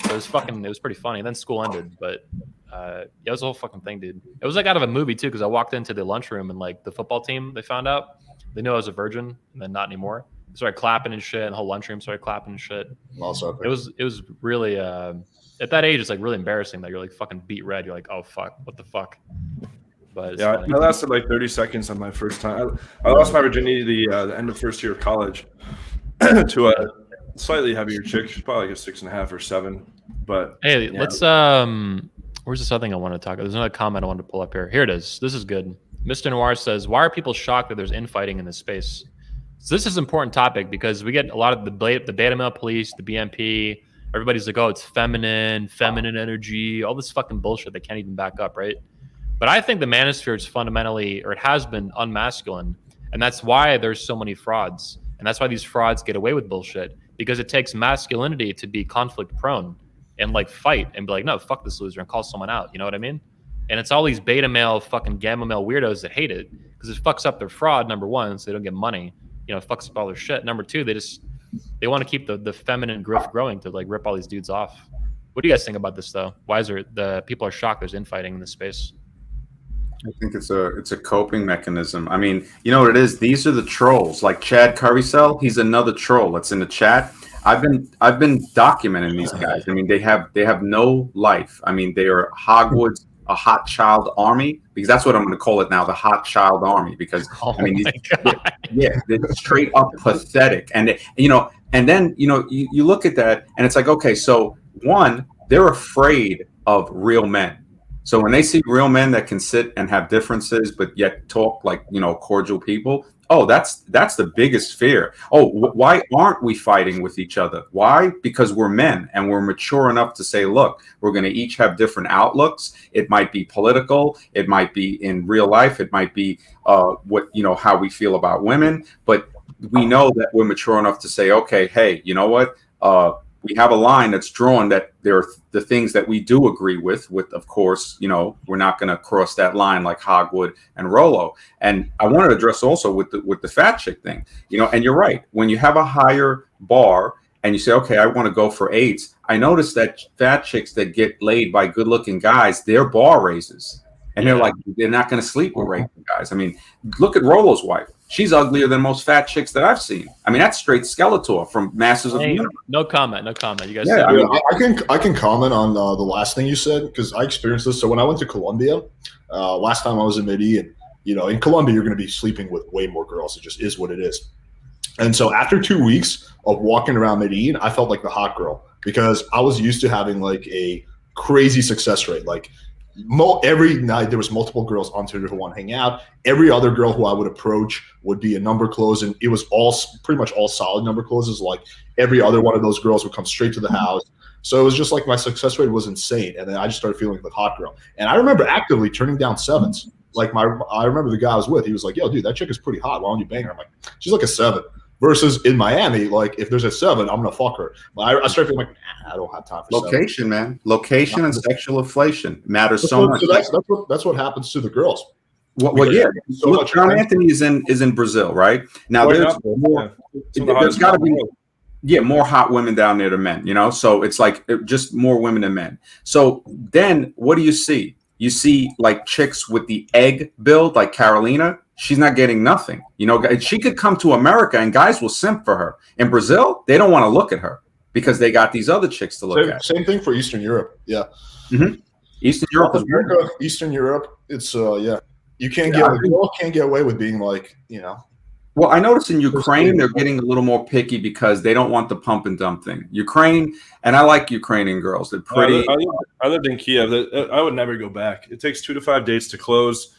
So it was pretty funny. And then school ended, but yeah, it was a whole fucking thing, dude. It was like out of a movie too, because I walked into the lunchroom and like the football team, they found out they knew I was a virgin, and then not anymore. They started clapping and shit, and the whole lunchroom started clapping and shit. Also, It was really at that age, it's like really embarrassing that you're like fucking beat red. You're like, oh fuck, what the fuck? But Yeah, funny. I lasted like 30 seconds on my first time. I lost my virginity the end of first year of college to a slightly heavier chick. She's probably like a 6.5 or 7. But Hey, yeah. let's where's this other thing I want to talk about? There's another comment I wanted to pull up here. Here it is. This is good. Mr. Noir says, why are people shocked that there's infighting in this space? So this is an important topic because we get a lot of the beta male police, the BMP. Everybody's like, oh, it's feminine energy, all this fucking bullshit they can't even back up, right? But I think the manosphere is fundamentally, or it has been, unmasculine. And that's why there's so many frauds. And that's why these frauds get away with bullshit, because it takes masculinity to be conflict prone and like fight and be like, no, fuck this loser and call someone out. You know what I mean? And it's all these beta male, fucking gamma male weirdos that hate it because it fucks up their fraud, number one, so they don't get money. You know, it fucks up all their shit. Number two, they want to keep the feminine growth growing to like rip all these dudes off. What do you guys think about this though? Why is the people are shocked there's infighting in this space? I think it's a coping mechanism. I mean, you know what it is? These are the trolls. Like Chad Currycell, he's another troll that's in the chat. I've been documenting these guys. I mean, they have no life. I mean, they are Hogwarts, a hot child army, because that's what I'm going to call it now, the hot child army. Because I mean, they're straight up pathetic. And and then you look at that, and it's like, okay, so one, they're afraid of real men. So when they see real men that can sit and have differences, but yet talk like, cordial people, oh, that's the biggest fear. Oh, why aren't we fighting with each other? Why? Because we're men and we're mature enough to say, look, we're going to each have different outlooks. It might be political. It might be in real life. It might be how we feel about women. But we know that we're mature enough to say, okay, hey, you know what? We have a line that's drawn that there are the things that we do agree with, of course, we're not going to cross that line like Hogwood and Rolo. And I want to address also with the fat chick thing, and you're right. When you have a higher bar and you say, okay, I want to go for 8s, I notice that fat chicks that get laid by good looking guys, their bar raises. And they're like, they're not going to sleep with raping guys. I mean, look at Rolo's wife. She's uglier than most fat chicks that I've seen. I mean, that's straight Skeletor from Masters of the Universe. No comment. You guys. Yeah, I can comment on the last thing you said because I experienced this. So when I went to Colombia, last time I was in Medellin, in Colombia you're going to be sleeping with way more girls. It just is what it is. And so after 2 weeks of walking around Medellin, I felt like the hot girl because I was used to having like a crazy success rate. Like every night there was multiple girls on Tinder who want to hang out. Every other girl who I would approach would be a number close, and it was pretty much all solid number closes. Like every other one of those girls would come straight to the house. So it was just like my success rate was insane, and then I just started feeling like the hot girl. And I remember actively turning down 7s. Like I remember the guy I was with, he was like, "Yo, dude, that chick is pretty hot. Why don't you bang her?" I'm like, "She's like a 7." Versus in Miami, like if there's a 7, I'm gonna fuck her. But I started feeling like, I don't have time for location, 7. man. Location and sexual inflation matters so much. So that's what happens to the girls. Well, yeah. So look, John Anthony is in Brazil, right? Now there's got to be more hot women down there than men. So it's like just more women than men. So then what do you see? You see like chicks with the egg build, like Carolina. she's not getting nothing. You know, she could come to America and guys will simp for her. In Brazil, they don't want to look at her because they got these other chicks to look at. Same thing for Eastern Europe. Yeah. Eastern Europe is America, Eastern Europe. It's you can't can't get away with being like, you know. Well, I noticed in Ukraine they're getting a little more picky because they don't want the pump and dump thing. Ukraine, and I like Ukrainian girls. They're pretty. I lived in Kiev. I would never go back. It takes 2 to 5 days to close,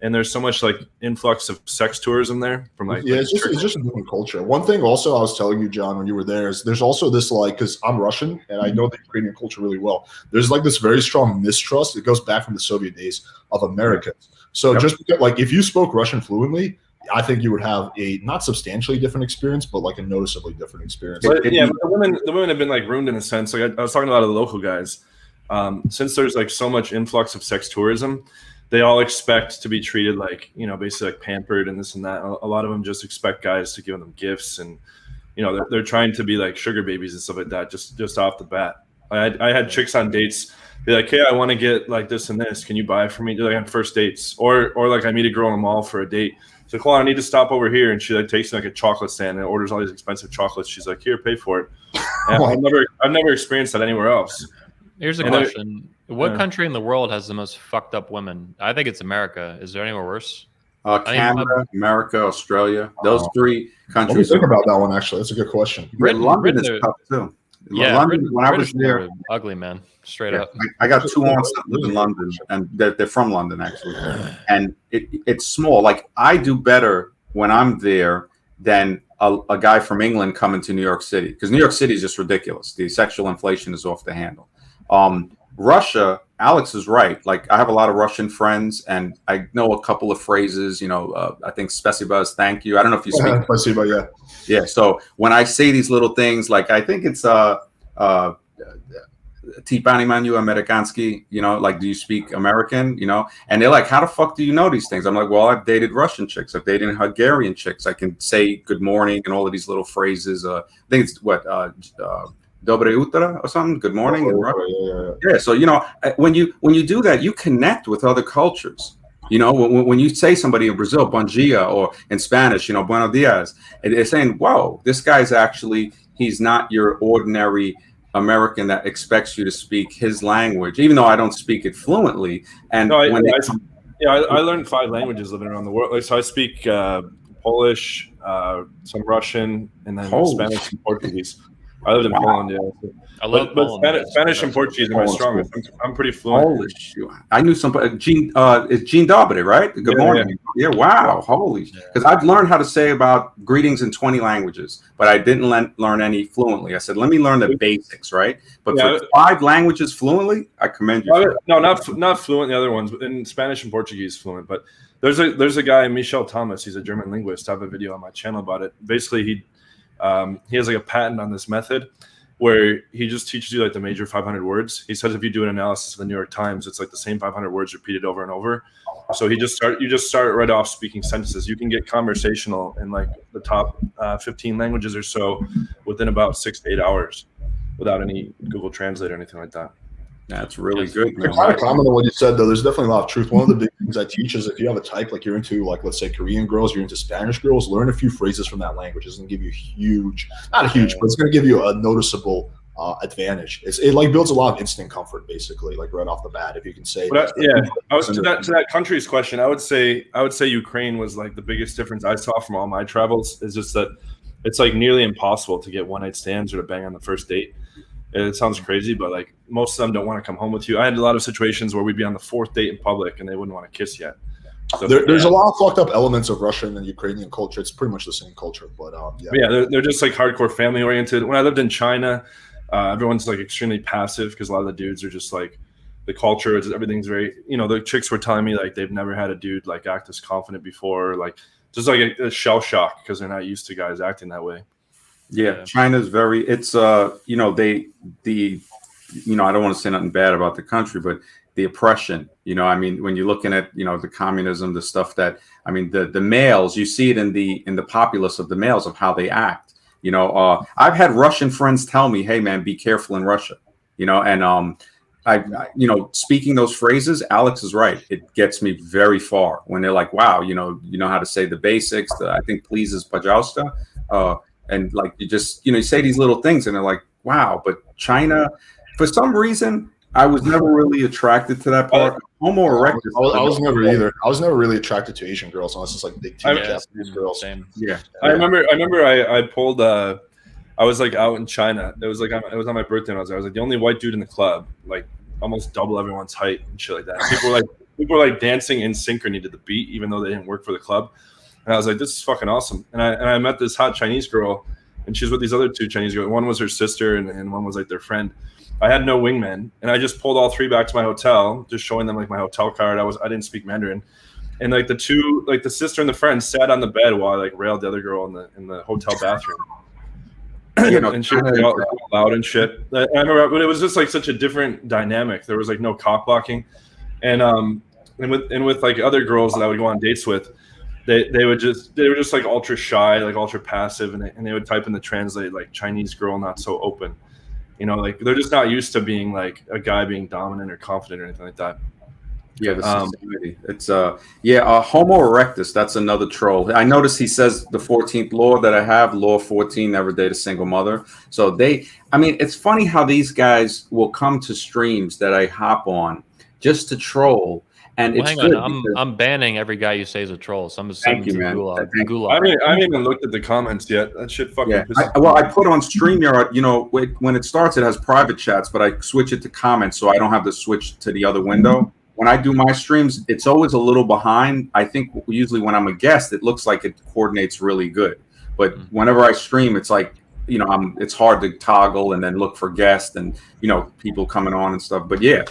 and there's so much like influx of sex tourism there from like it's just a different culture. One thing also I was telling you, John, when you were there is there's also this like, because I'm Russian and I know the Ukrainian culture really well. There's like this very strong mistrust. It goes back from the Soviet days of Americans. So just because, like, if you spoke Russian fluently, I think you would have a not substantially different experience, but like a noticeably different experience. But, but the women have been like ruined in a sense. Like I was talking to a lot of the local guys. Since there's like so much influx of sex tourism, they all expect to be treated like, you know, basically like pampered and this and that. A lot of them just expect guys to give them gifts, and you know they're trying to be like sugar babies and stuff like that just off the bat. I had chicks on dates be like, hey, I want to get like this and this. Can you buy it for me? Like on first dates, or like I meet a girl in the mall for a date. So, hold on, I need to stop over here, and she like takes me like a chocolate stand and orders all these expensive chocolates. She's like, here, pay for it. And I've never experienced that anywhere else. Here's a question: what country in the world has the most fucked up women? I think it's America. Is there anywhere worse? Canada, America, Australia. Those 3 countries. Let me think about that one. Actually, that's a good question. London is tough too. Yeah, London, when I was there, ugly man, straight up. I got 2 aunts that live in London, and they're from London actually. And it's small. Like I do better when I'm there than a guy from England coming to New York City, because New York City is just ridiculous. The sexual inflation is off the handle. Russia, Alex is right. Like I have a lot of Russian friends, and I know a couple of phrases. You know, I think "spasiba" is thank you. I don't know if you speak. Spasiba, yeah. Yeah. So when I say these little things, like I think it's Tipani Manu Amerikansky, you know, like, do you speak American? You know, and they're like, how the fuck do you know these things? I'm like, well, I've dated Russian chicks. I've dated Hungarian chicks. I can say good morning and all of these little phrases. I think it's what, Dobre Utra or something. Good morning. Yeah. So, you know, when you do that, you connect with other cultures. You know, when you say somebody in Brazil, bon dia, or in Spanish, you know, buenos dias, they're saying, whoa, this guy's actually, he's not your ordinary American that expects you to speak his language, even though I don't speak it fluently. And I learned 5 languages living around the world. Like, so I speak Polish, some Russian, and then Spanish and Portuguese. I lived in Poland, yeah. I love Poland. Spanish and Portuguese are my strongest. I'm pretty fluent. Holy shit! I knew somebody. It's Jean Dobre, right? Good morning. Yeah. Wow. Holy. Because I've learned how to say about greetings in 20 languages, but I didn't learn any fluently. I said, let me learn the basics, right? But for 5 languages fluently, I commend you. No, not fluent. The other ones, but in Spanish and Portuguese, fluent. But there's a guy, Michel Thomas. He's a German linguist. I have a video on my channel about it. Basically, he has like a patent on this method where he just teaches you like the major 500 words. He says if you do an analysis of the New York Times, it's like the same 500 words repeated over and over. So you just start right off speaking sentences. You can get conversational in like the top 15 languages or so within about 6 to 8 hours without any Google Translate or anything like that. That's really good. To kind of comment on what you said, though, there's definitely a lot of truth. One of the big things I teach is if you have a type, like you're into, like, let's say Korean girls, you're into Spanish girls, learn a few phrases from that language. It's going to give you not a huge, but it's going to give you a noticeable advantage. It like builds a lot of instant comfort, basically, like right off the bat, if you can say. But I was to that country's question. I would say Ukraine was like the biggest difference I saw from all my travels. Is just that it's like nearly impossible to get one night stands or to bang on the first date. It sounds crazy, but like most of them don't want to come home with you. I had a lot of situations where we'd be on the 4th date in public and they wouldn't want to kiss yet. So there's a lot of fucked up elements of Russian and Ukrainian culture. It's pretty much the same culture, but they're just like hardcore family oriented. When I lived in China, everyone's like extremely passive because a lot of the dudes are just like, the culture is, everything's very, you know, the chicks were telling me like they've never had a dude like act as confident before, like just like a shell shock because they're not used to guys acting that way. Yeah, China's very, it's, you know, you know, I don't want to say nothing bad about the country, but the oppression, you know, I mean, when you're looking at, you know, the communism, the stuff that, I mean, the males, you see it in the populace of the males of how they act, you know, I've had Russian friends tell me, hey man, be careful in Russia, you know, and you know, speaking those phrases, Alex is right. It gets me very far when they're like, wow, you know how to say the basics. I think please is pajausta. And like, you just, you know, you say these little things and they're like, wow. But China, for some reason, I was never really attracted to that part. Homo erectus. I was never either. I was never really attracted to Asian girls unless it's like big titty Japanese girls. Same. Yeah. I remember I pulled I was like out in China. It was on my birthday when I was there. I was like the only white dude in the club, like almost double everyone's height and shit like that. People were like dancing in synchrony to the beat, even though they didn't work for the club. And I was like, this is fucking awesome. And I met this hot Chinese girl, and she's with these other two Chinese girls. One was her sister, and one was like their friend. I had no wingman, and I just pulled all three back to my hotel, just showing them like my hotel card. I didn't speak Mandarin, and like the sister and the friend sat on the bed while I like railed the other girl in the hotel bathroom. You know, and she was all loud and shit. I remember, but it was just like such a different dynamic. There was like no cock blocking, and with like other girls that I would go on dates with, they were just like ultra shy, like ultra passive, and they would type in the translate like Chinese girl not so open. You know, like they're just not used to being like a guy being dominant or confident or anything like that. Yeah, the society. It's Homo erectus. That's another troll. I noticed he says the 14th law that I have, law 14, never date a single mother. So it's funny how these guys will come to streams that I hop on just to troll. And it's hang on, I'm banning every guy you say is a troll. So I'm just thank you, man. I haven't even looked at the comments yet. That shit fucking. Yeah. I put on StreamYard. You know, when it starts, it has private chats, but I switch it to comments, so I don't have to switch to the other window. When I do my streams, it's always a little behind. I think usually when I'm a guest, it looks like it coordinates really good. But whenever I stream, it's like, you know, it's hard to toggle and then look for guests and, you know, people coming on and stuff. But yeah,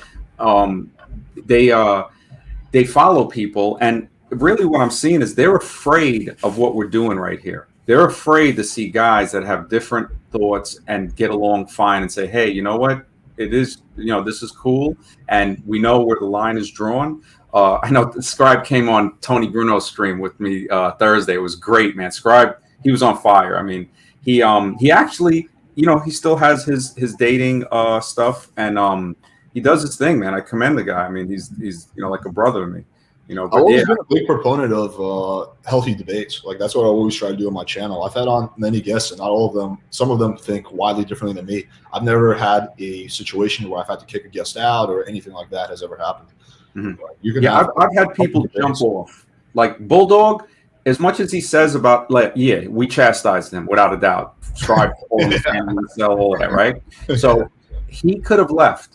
they follow people. And really what I'm seeing is they're afraid of what we're doing right here. They're afraid to see guys that have different thoughts and get along fine and say, hey, you know what? It is, you know, this is cool, and we know where the line is drawn. I know Scribe came on Tony Bruno's stream with me Thursday. It was great, man. Scribe, he was on fire. I mean, he actually, you know, he still has his dating stuff, and he does his thing, man. I commend the guy. I mean, he's you know, like a brother to me. You know, but I've always been a big proponent of healthy debates. Like that's what I always try to do on my channel. I've had on many guests, and not all of them. Some of them think widely differently than me. I've never had a situation where I've had to kick a guest out or anything like that has ever happened. Mm-hmm. I've had people jump off. Like Bulldog, as much as he says about, like, yeah, we chastised him without a doubt. Strive for all the family, sell all that, right? So he could have left.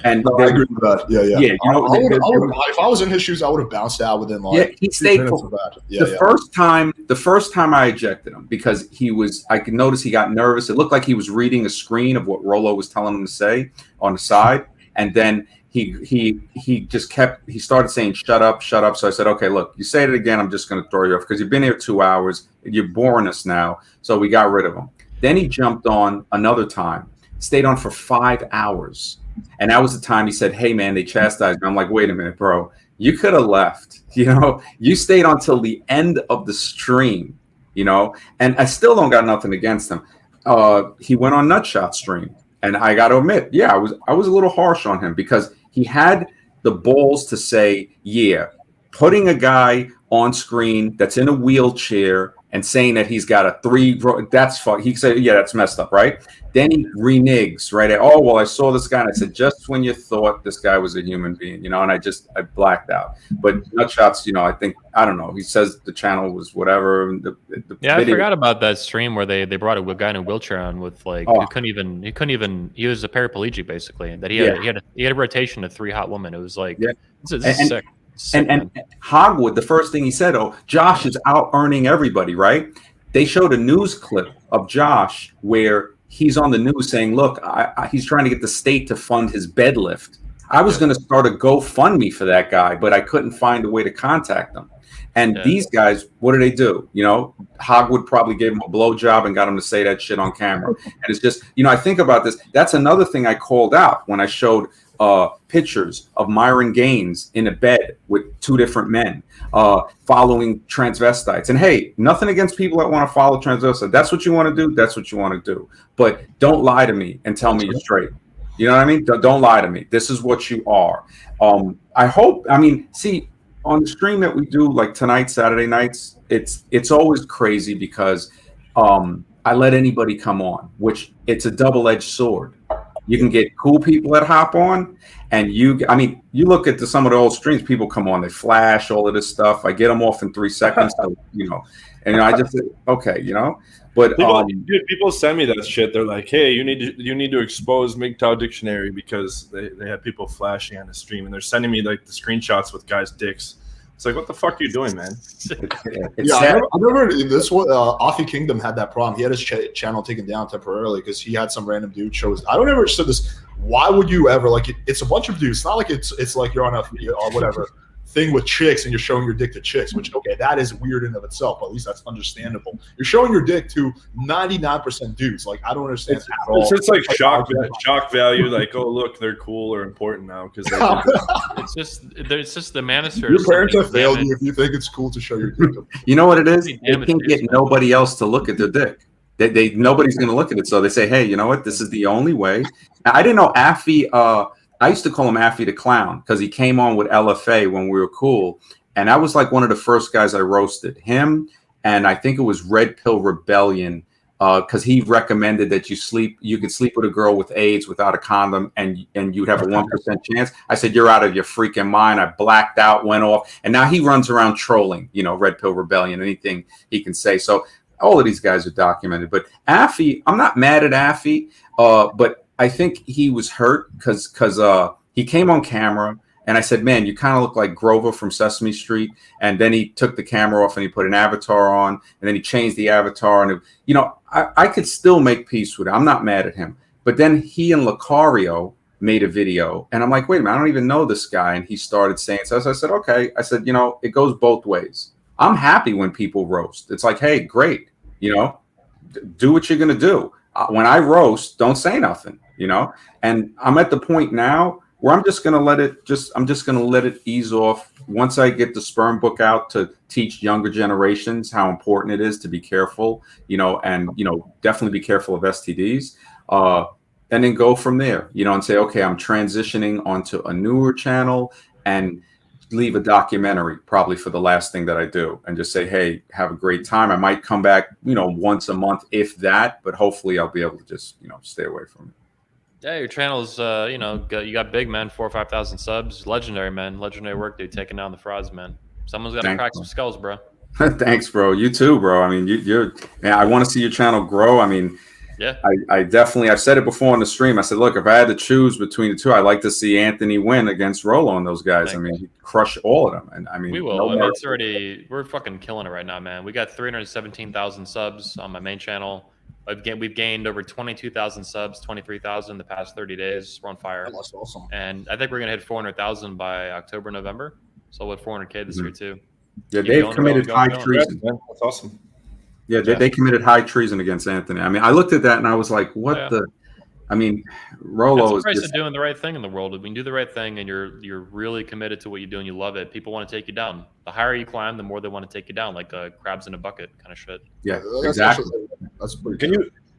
And no, I agree with that. Yeah. You know, if I was in his shoes, I would have bounced out within like he stayed for that. The first time I ejected him because I could notice he got nervous. It looked like he was reading a screen of what Rolo was telling him to say on the side, and then he started saying shut up. So I said, okay, look, you say it again, I'm just going to throw you off because you've been here 2 hours. You're boring us now. So we got rid of him. Then he jumped on another time, stayed on for 5 hours. And that was the time he said, hey, man, they chastised me. I'm like, wait a minute, bro. You could have left. You know, you stayed until the end of the stream, you know, and I still don't got nothing against him. He went on Nutshot stream. And I got to admit, yeah, I was a little harsh on him because he had the balls to say, yeah, putting a guy on screen that's in a wheelchair and saying that he's got a 3, that's fuck. He said, yeah, that's messed up, right? Then he reneges, right? Oh, well, I saw this guy and I said, just when you thought this guy was a human being, you know, and I blacked out. But Nutshots, you know, I don't know. He says the channel was whatever. I forgot about that stream where they brought a guy in a wheelchair on with like, he was a paraplegic basically. That he had a rotation of 3 hot women. It was like, this is sick. And Hogwood, the first thing he said, Josh is out earning everybody, right? They showed a news clip of Josh where he's on the news saying, look, he's trying to get the state to fund his bed lift. I was going to start a GoFundMe for that guy, but I couldn't find a way to contact him. And these guys, what do? You know, Hogwood probably gave him a blowjob and got him to say that shit on camera. And it's just, you know, I think about this. That's another thing I called out when I showed pictures of Myron Gaines in a bed with 2 different men following transvestites. And hey, nothing against people that want to follow transvestites. That's what you want to do. That's what you want to do. But don't lie to me and tell me you're straight. You know what I mean? Don't lie to me. This is what you are. I hope. I mean, see, on the stream that we do, like tonight, Saturday nights, it's always crazy because I let anybody come on, which it's a double-edged sword. You can get cool people that hop on, and you look at some of the old streams, people come on, they flash all of this stuff. I get them off in 3 seconds, so, and I just say, okay, but people send me that shit. They're like, hey, you need to expose MGTOW dictionary because they have people flashing on the stream, and they're sending me like the screenshots with guys' dicks. It's like, what the fuck are you doing, man? I remember this one. Afi Kingdom had that problem. He had his channel taken down temporarily because he had some random dude show his. I don't ever understand this. Why would you ever it's a bunch of dudes? It's not like it's like you're on a or whatever thing with chicks and you're showing your dick to chicks. Which that is weird in of itself. But at least that's understandable. You're showing your dick to 99% dudes. Like I don't understand at all. It's just like shock value. Like, oh look, they're cool or important now because it's just the manosphere. Your parents have failed you if you think it's cool to show your dick. You know what it is? They can't get nobody else to look at their dick. Nobody's going to look at it. So they say, hey, you know what? This is the only way. Now, I didn't know Affy. I used to call him Affy the Clown because he came on with LFA when we were cool. And I was like one of the first guys I roasted. Him, and I think it was Red Pill Rebellion because he recommended that you could sleep with a girl with AIDS without a condom and you'd have a 1% chance. I said, you're out of your freaking mind. I blacked out, went off. And now he runs around trolling, Red Pill Rebellion, anything he can say. So all of these guys are documented. But Affy, I'm not mad at Affy, but I think he was hurt because he came on camera and I said, man, you kind of look like Grover from Sesame Street. And then he took the camera off and he put an avatar on and then he changed the avatar. And, I could still make peace with it. I'm not mad at him. But then he and Lucario made a video and I'm like, wait a minute, I don't even know this guy. And he started saying, so I said, okay. I said, it goes both ways. I'm happy when people roast. It's like, hey, great. Do what you're going to do. When I roast, don't say nothing, and I'm at the point now where I'm just going to let it ease off. Once I get the sperm book out to teach younger generations how important it is to be careful, and, definitely be careful of STDs, and then go from there, and say, okay, I'm transitioning onto a newer channel and leave a documentary probably for the last thing that I do and just say, hey, have a great time. I might come back, once a month, if that, but hopefully I'll be able to just, stay away from it. Yeah, your channel's, you got big, man, 4,000 or 5,000 subs. Legendary, man. Legendary work, dude. Taking down the frauds, man. Someone's got to crack some skulls, bro. Thanks, bro. You too, bro. I mean, man, I want to see your channel grow. I mean, yeah, I've said it before on the stream. I said, look, if I had to choose between the two, I'd like to see Anthony win against Rolo and those guys. I mean, he'd crush all of them. And I mean, we will. We're fucking killing it right now, man. We got 317,000 subs on my main channel. We've gained over 22,000 subs, 23,000 in the past 30 days. We're on fire. That's awesome. And I think we're gonna hit 400,000 by October, November. So with 400K this year too. Yeah, they've committed high treason. That's awesome. Yeah, they committed high treason against Anthony. I mean, I looked at that and I was like, what the? I mean, Rolo is the price of doing the right thing in the world. When you do the right thing and you're really committed to what you do and you love it, people want to take you down. The higher you climb, the more they want to take you down, like crabs in a bucket kind of shit. Yeah, exactly. That's pretty.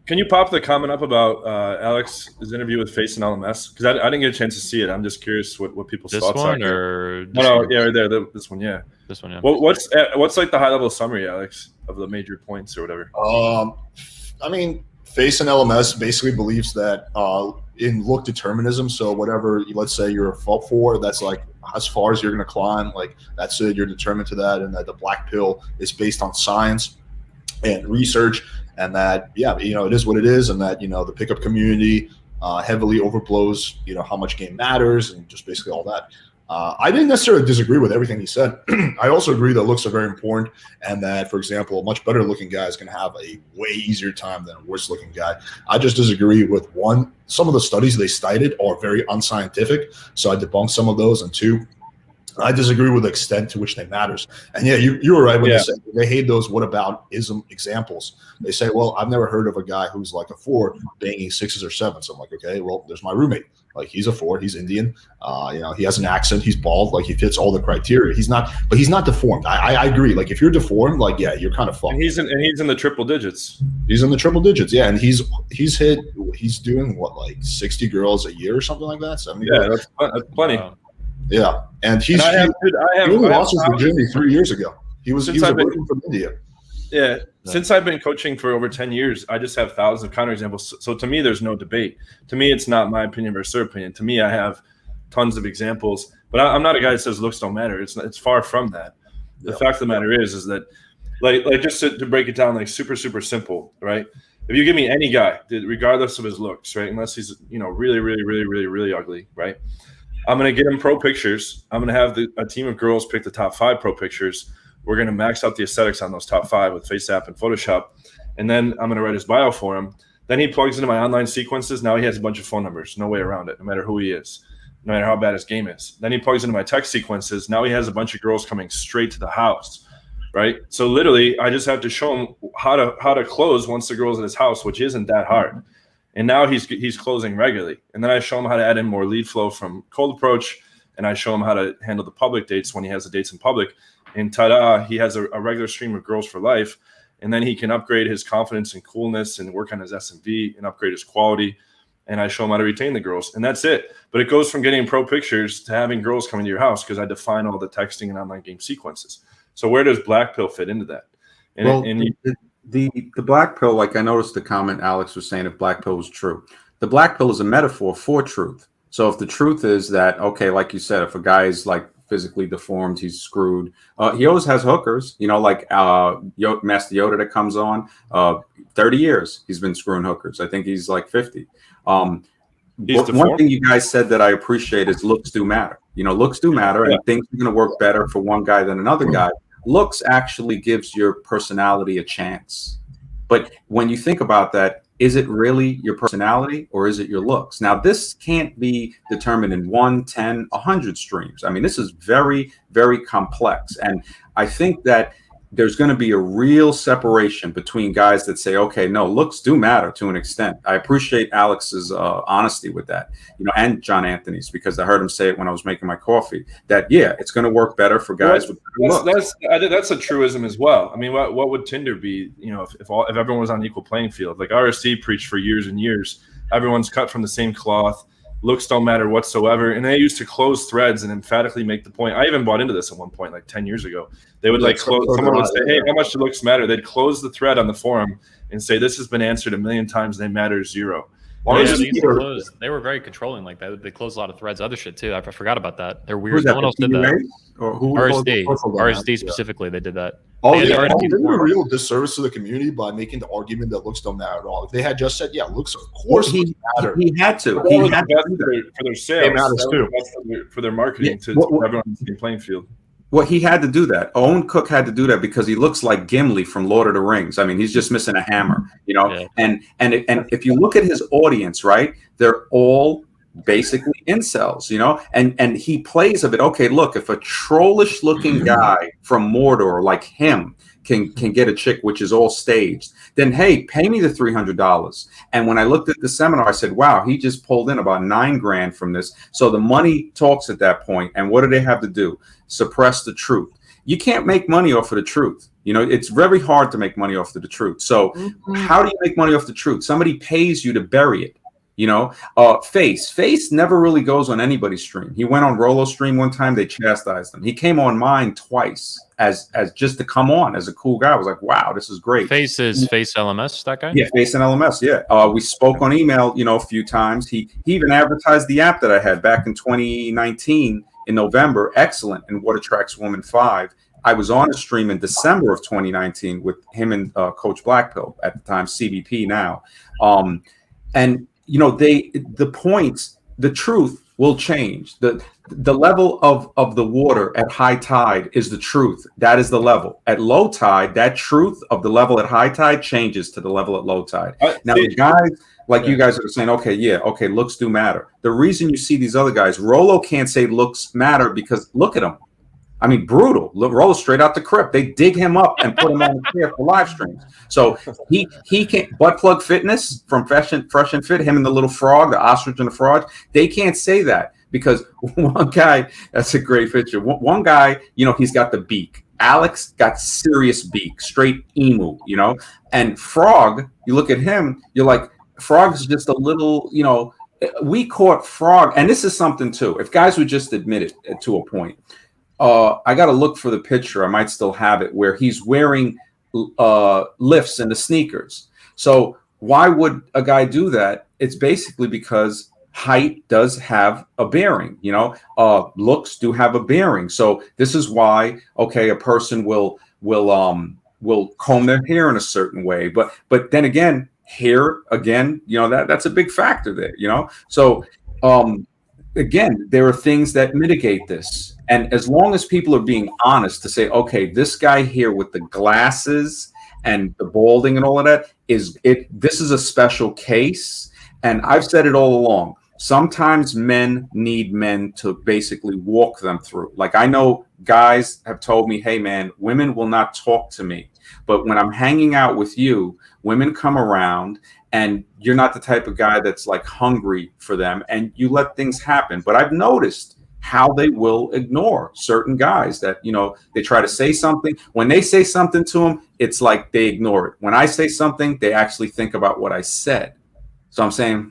Can you pop the comment up about Alex's interview with Face and LMS? Because I didn't get a chance to see it. I'm just curious what people's thoughts are. This one, yeah. This one, yeah. What's like the high level summary, Alex, of the major points or whatever? I mean, Face and LMS basically believes that in look determinism. So whatever, let's say you're a fault for, that's like as far as you're going to climb, like that's it. You're determined to that, and that the black pill is based on science and research. And that, it is what it is, and that, the pickup community heavily overblows, how much game matters, and just basically all that. I didn't necessarily disagree with everything he said. I also agree that looks are very important, and that, for example, a much better looking guy is going to have a way easier time than a worse looking guy. I just disagree with one. Some of the studies they cited are very unscientific, so I debunked some of those, and two, I disagree with the extent to which they matters. And yeah, you were right when they hate those what about ism examples. They say, well, I've never heard of a guy who's like a 4 banging 6s or 7s. I'm like, okay, well, there's my roommate. Like he's a 4, he's Indian. He has an accent, he's bald, like he fits all the criteria. He's not deformed. I agree. Like if you're deformed, like yeah, you're kind of fucked. And he's in the triple digits. He's in the triple digits, yeah. And he's doing what, like 60 girls a year or something like that. 70 girls? That's plenty. Yeah, and he lost his virginity 3 years ago. He was a virgin from India. Yeah, since I've been coaching for over 10 years, I just have thousands of counterexamples. So to me, there's no debate. To me, it's not my opinion versus their opinion. To me, I have tons of examples. But I'm not a guy that says looks don't matter. It's far from that. The fact of the matter is that, like just to break it down, like super simple, right? If you give me any guy, regardless of his looks, right, unless he's really ugly, right? I'm going to get him pro pictures. I'm going to have a team of girls pick the top 5 pro pictures. We're going to max out the aesthetics on those top 5 with FaceApp and Photoshop. And then I'm going to write his bio for him. Then he plugs into my online sequences. Now he has a bunch of phone numbers. No way around it, no matter who he is, no matter how bad his game is. Then he plugs into my text sequences. Now he has a bunch of girls coming straight to the house, right? So literally, I just have to show him how to close once the girl's at his house, which isn't that hard. And now he's closing regularly. And then I show him how to add in more lead flow from cold approach. And I show him how to handle the public dates when he has the dates in public. And ta-da, he has a regular stream of girls for life. And then he can upgrade his confidence and coolness and work on his SMV and upgrade his quality. And I show him how to retain the girls. And that's it. But it goes from getting pro pictures to having girls coming to your house because I define all the texting and online game sequences. So where does Black Pill fit into that? The black pill, like I noticed the comment Alex was saying if black pill was true. The black pill is a metaphor for truth. So if the truth is that, okay, like you said, if a guy is like physically deformed, he's screwed. He always has hookers, like Master Yoda that comes on. 30 years he's been screwing hookers. I think he's like 50. One thing you guys said that I appreciate is looks do matter. Looks do matter, and things are going to work better for one guy than another guy. Looks actually gives your personality a chance. But when you think about that, is it really your personality or is it your looks? Now, this can't be determined in 1, 10, 100 streams. I mean, this is very, very complex. And I think that there's going to be a real separation between guys that say, okay, no, looks do matter to an extent. I appreciate Alex's honesty with that, and John Anthony's, because I heard him say it when I was making my coffee, that, yeah, it's going to work better for guys with looks. That's a truism as well. I mean, what would Tinder be, if everyone was on an equal playing field? Like RSC preached for years and years, everyone's cut from the same cloth. Looks don't matter whatsoever. And they used to close threads and emphatically make the point. I even bought into this at one point, like 10 years ago. They would someone would say, hey, how much do looks matter? They'd close the thread on the forum and say, this has been answered 1,000,000 times. They matter 0. They were very controlling like that. They closed a lot of threads, other shit too. I forgot about that. They're weird. No one else did that. RSD specifically, they did that. They did a real disservice to the community by making the argument that looks don't matter at all. If they had just said, yeah, looks of course matter. He had to. He had to for their sales. Matters too. For their marketing to everyone on the same playing field. Well, he had to do that. Owen Cook had to do that because he looks like Gimli from Lord of the Rings. I mean, he's just missing a hammer, Yeah. And if you look at his audience, right, they're all basically incels, and he plays of it. Okay, look, if a trollish looking guy from Mordor like him can get a chick, which is all staged, then hey, pay me the $300. And when I looked at the seminar, I said, wow, he just pulled in about $9,000 from this. So the money talks at that point. And what do they have to do? Suppress the truth. You can't make money off of the truth. It's very hard to make money off of the truth. So how do you make money off the truth? Somebody pays you to bury it. Face never really goes on anybody's stream. He went on Rolo's stream one time. They chastised him. He came on mine twice as just to come on as a cool guy. I was like, wow, this is great. Face is Face LMS, that guy? Yeah, Face and LMS. Yeah. We spoke on email, a few times. He even advertised the app that I had back in 2019 in November. Excellent. And What Attracts Woman 5. I was on a stream in December of 2019 with him and Coach Blackpill at the time, CBP now. And the points, the truth will change. The level of the water at high tide is the truth. That is the level. At low tide, that truth of the level at high tide changes to the level at low tide. Now, the guys you guys are saying, okay, looks do matter. The reason you see these other guys, Rolo can't say looks matter because look at him. I mean, brutal. Roll straight out the crypt. They dig him up and put him on the chair for live streams. So he can't. Butt Plug Fitness from Fresh and Fit, him and the little frog, the ostrich and the frog, they can't say that because one guy, that's a great picture. One guy, he's got the beak. Alex got serious beak, straight emu, and Frog, you look at him, you're like, Frog's just a little, we caught Frog, and this is something too. If guys would just admit it to a point. I got to look for the picture. I might still have it where he's wearing lifts in the sneakers. So why would a guy do that? It's basically because height does have a bearing, looks do have a bearing. So this is why, okay, a person will comb their hair in a certain way. But then again, hair again, that's a big factor there, So again, there are things that mitigate this. And as long as people are being honest to say, okay, this guy here with the glasses and the balding and all of that this is a special case. And I've said it all along. Sometimes men need men to basically walk them through. Like I know guys have told me, hey man, women will not talk to me. But when I'm hanging out with you, women come around and you're not the type of guy that's like hungry for them and you let things happen. But I've noticed how they will ignore certain guys that, they try to say something. When they say something to them, it's like they ignore it. When I say something, they actually think about what I said. So I'm saying,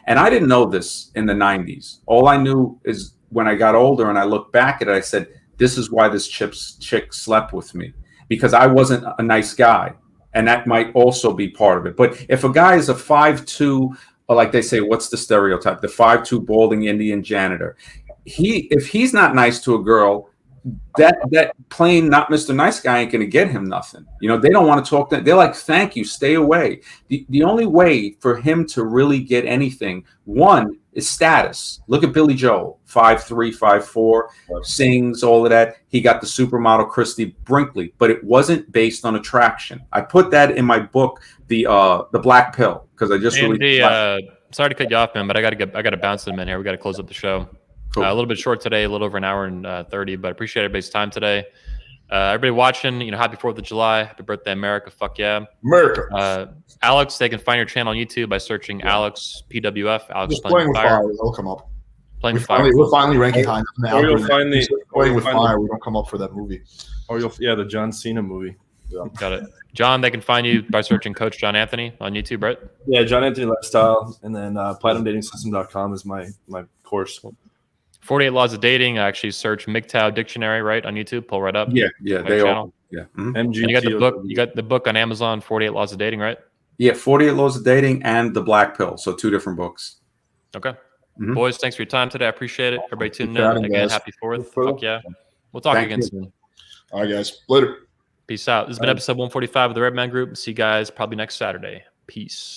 and I didn't know this in the 90s. All I knew is when I got older and I looked back at it, I said, this is why this chick slept with me, because I wasn't a nice guy. And that might also be part of it. But if a guy is a 5'2", or like they say, what's the stereotype? The 5'2" balding Indian janitor. If he's not nice to a girl, that plain not Mr. Nice guy ain't gonna get him nothing. They don't want to talk to him. They're like, thank you, stay away. The only way for him to really get anything, one, is status. Look at Billy Joel, 5'3", 5'4", sings, all of that. He got the supermodel Christy Brinkley, but it wasn't based on attraction. I put that in my book, the Black Pill, because I just released. Sorry to cut you off, man, but I gotta bounce them in here. We gotta close up the show. Cool. A little bit short today, a little over an hour and 30, but I appreciate everybody's time today. Everybody watching, happy 4th of July. Happy birthday, America. Fuck yeah. America. Alex, they can find your channel on YouTube by searching Alex PWF. Alex just playing with fire. They'll come up. Playing with fire. We're finally ranking high enough. Or you'll find Playing with fire. We don't come up for that movie. Or the John Cena movie. Yeah. Got it. John, they can find you by searching Coach John Anthony on YouTube, right? Yeah, John Anthony Lifestyle. And then platinumdatingsystem.com is my course. 48 Laws of Dating. I actually search MGTOW Dictionary, right, on YouTube. Pull right up. Yeah, they all. Yeah. Mm-hmm. And you got the book. You got the book on Amazon, 48 Laws of Dating, right? Yeah, 48 Laws of Dating and the Black Pill. So 2 different books. Okay. Mm-hmm. Boys, thanks for your time today. I appreciate it. Everybody tuning in. Again, guys. happy 4th. Fuck yeah. We'll talk again soon. All right, guys. Later. Peace out. This has been episode 145 of the Red Man Group. See you guys probably next Saturday. Peace.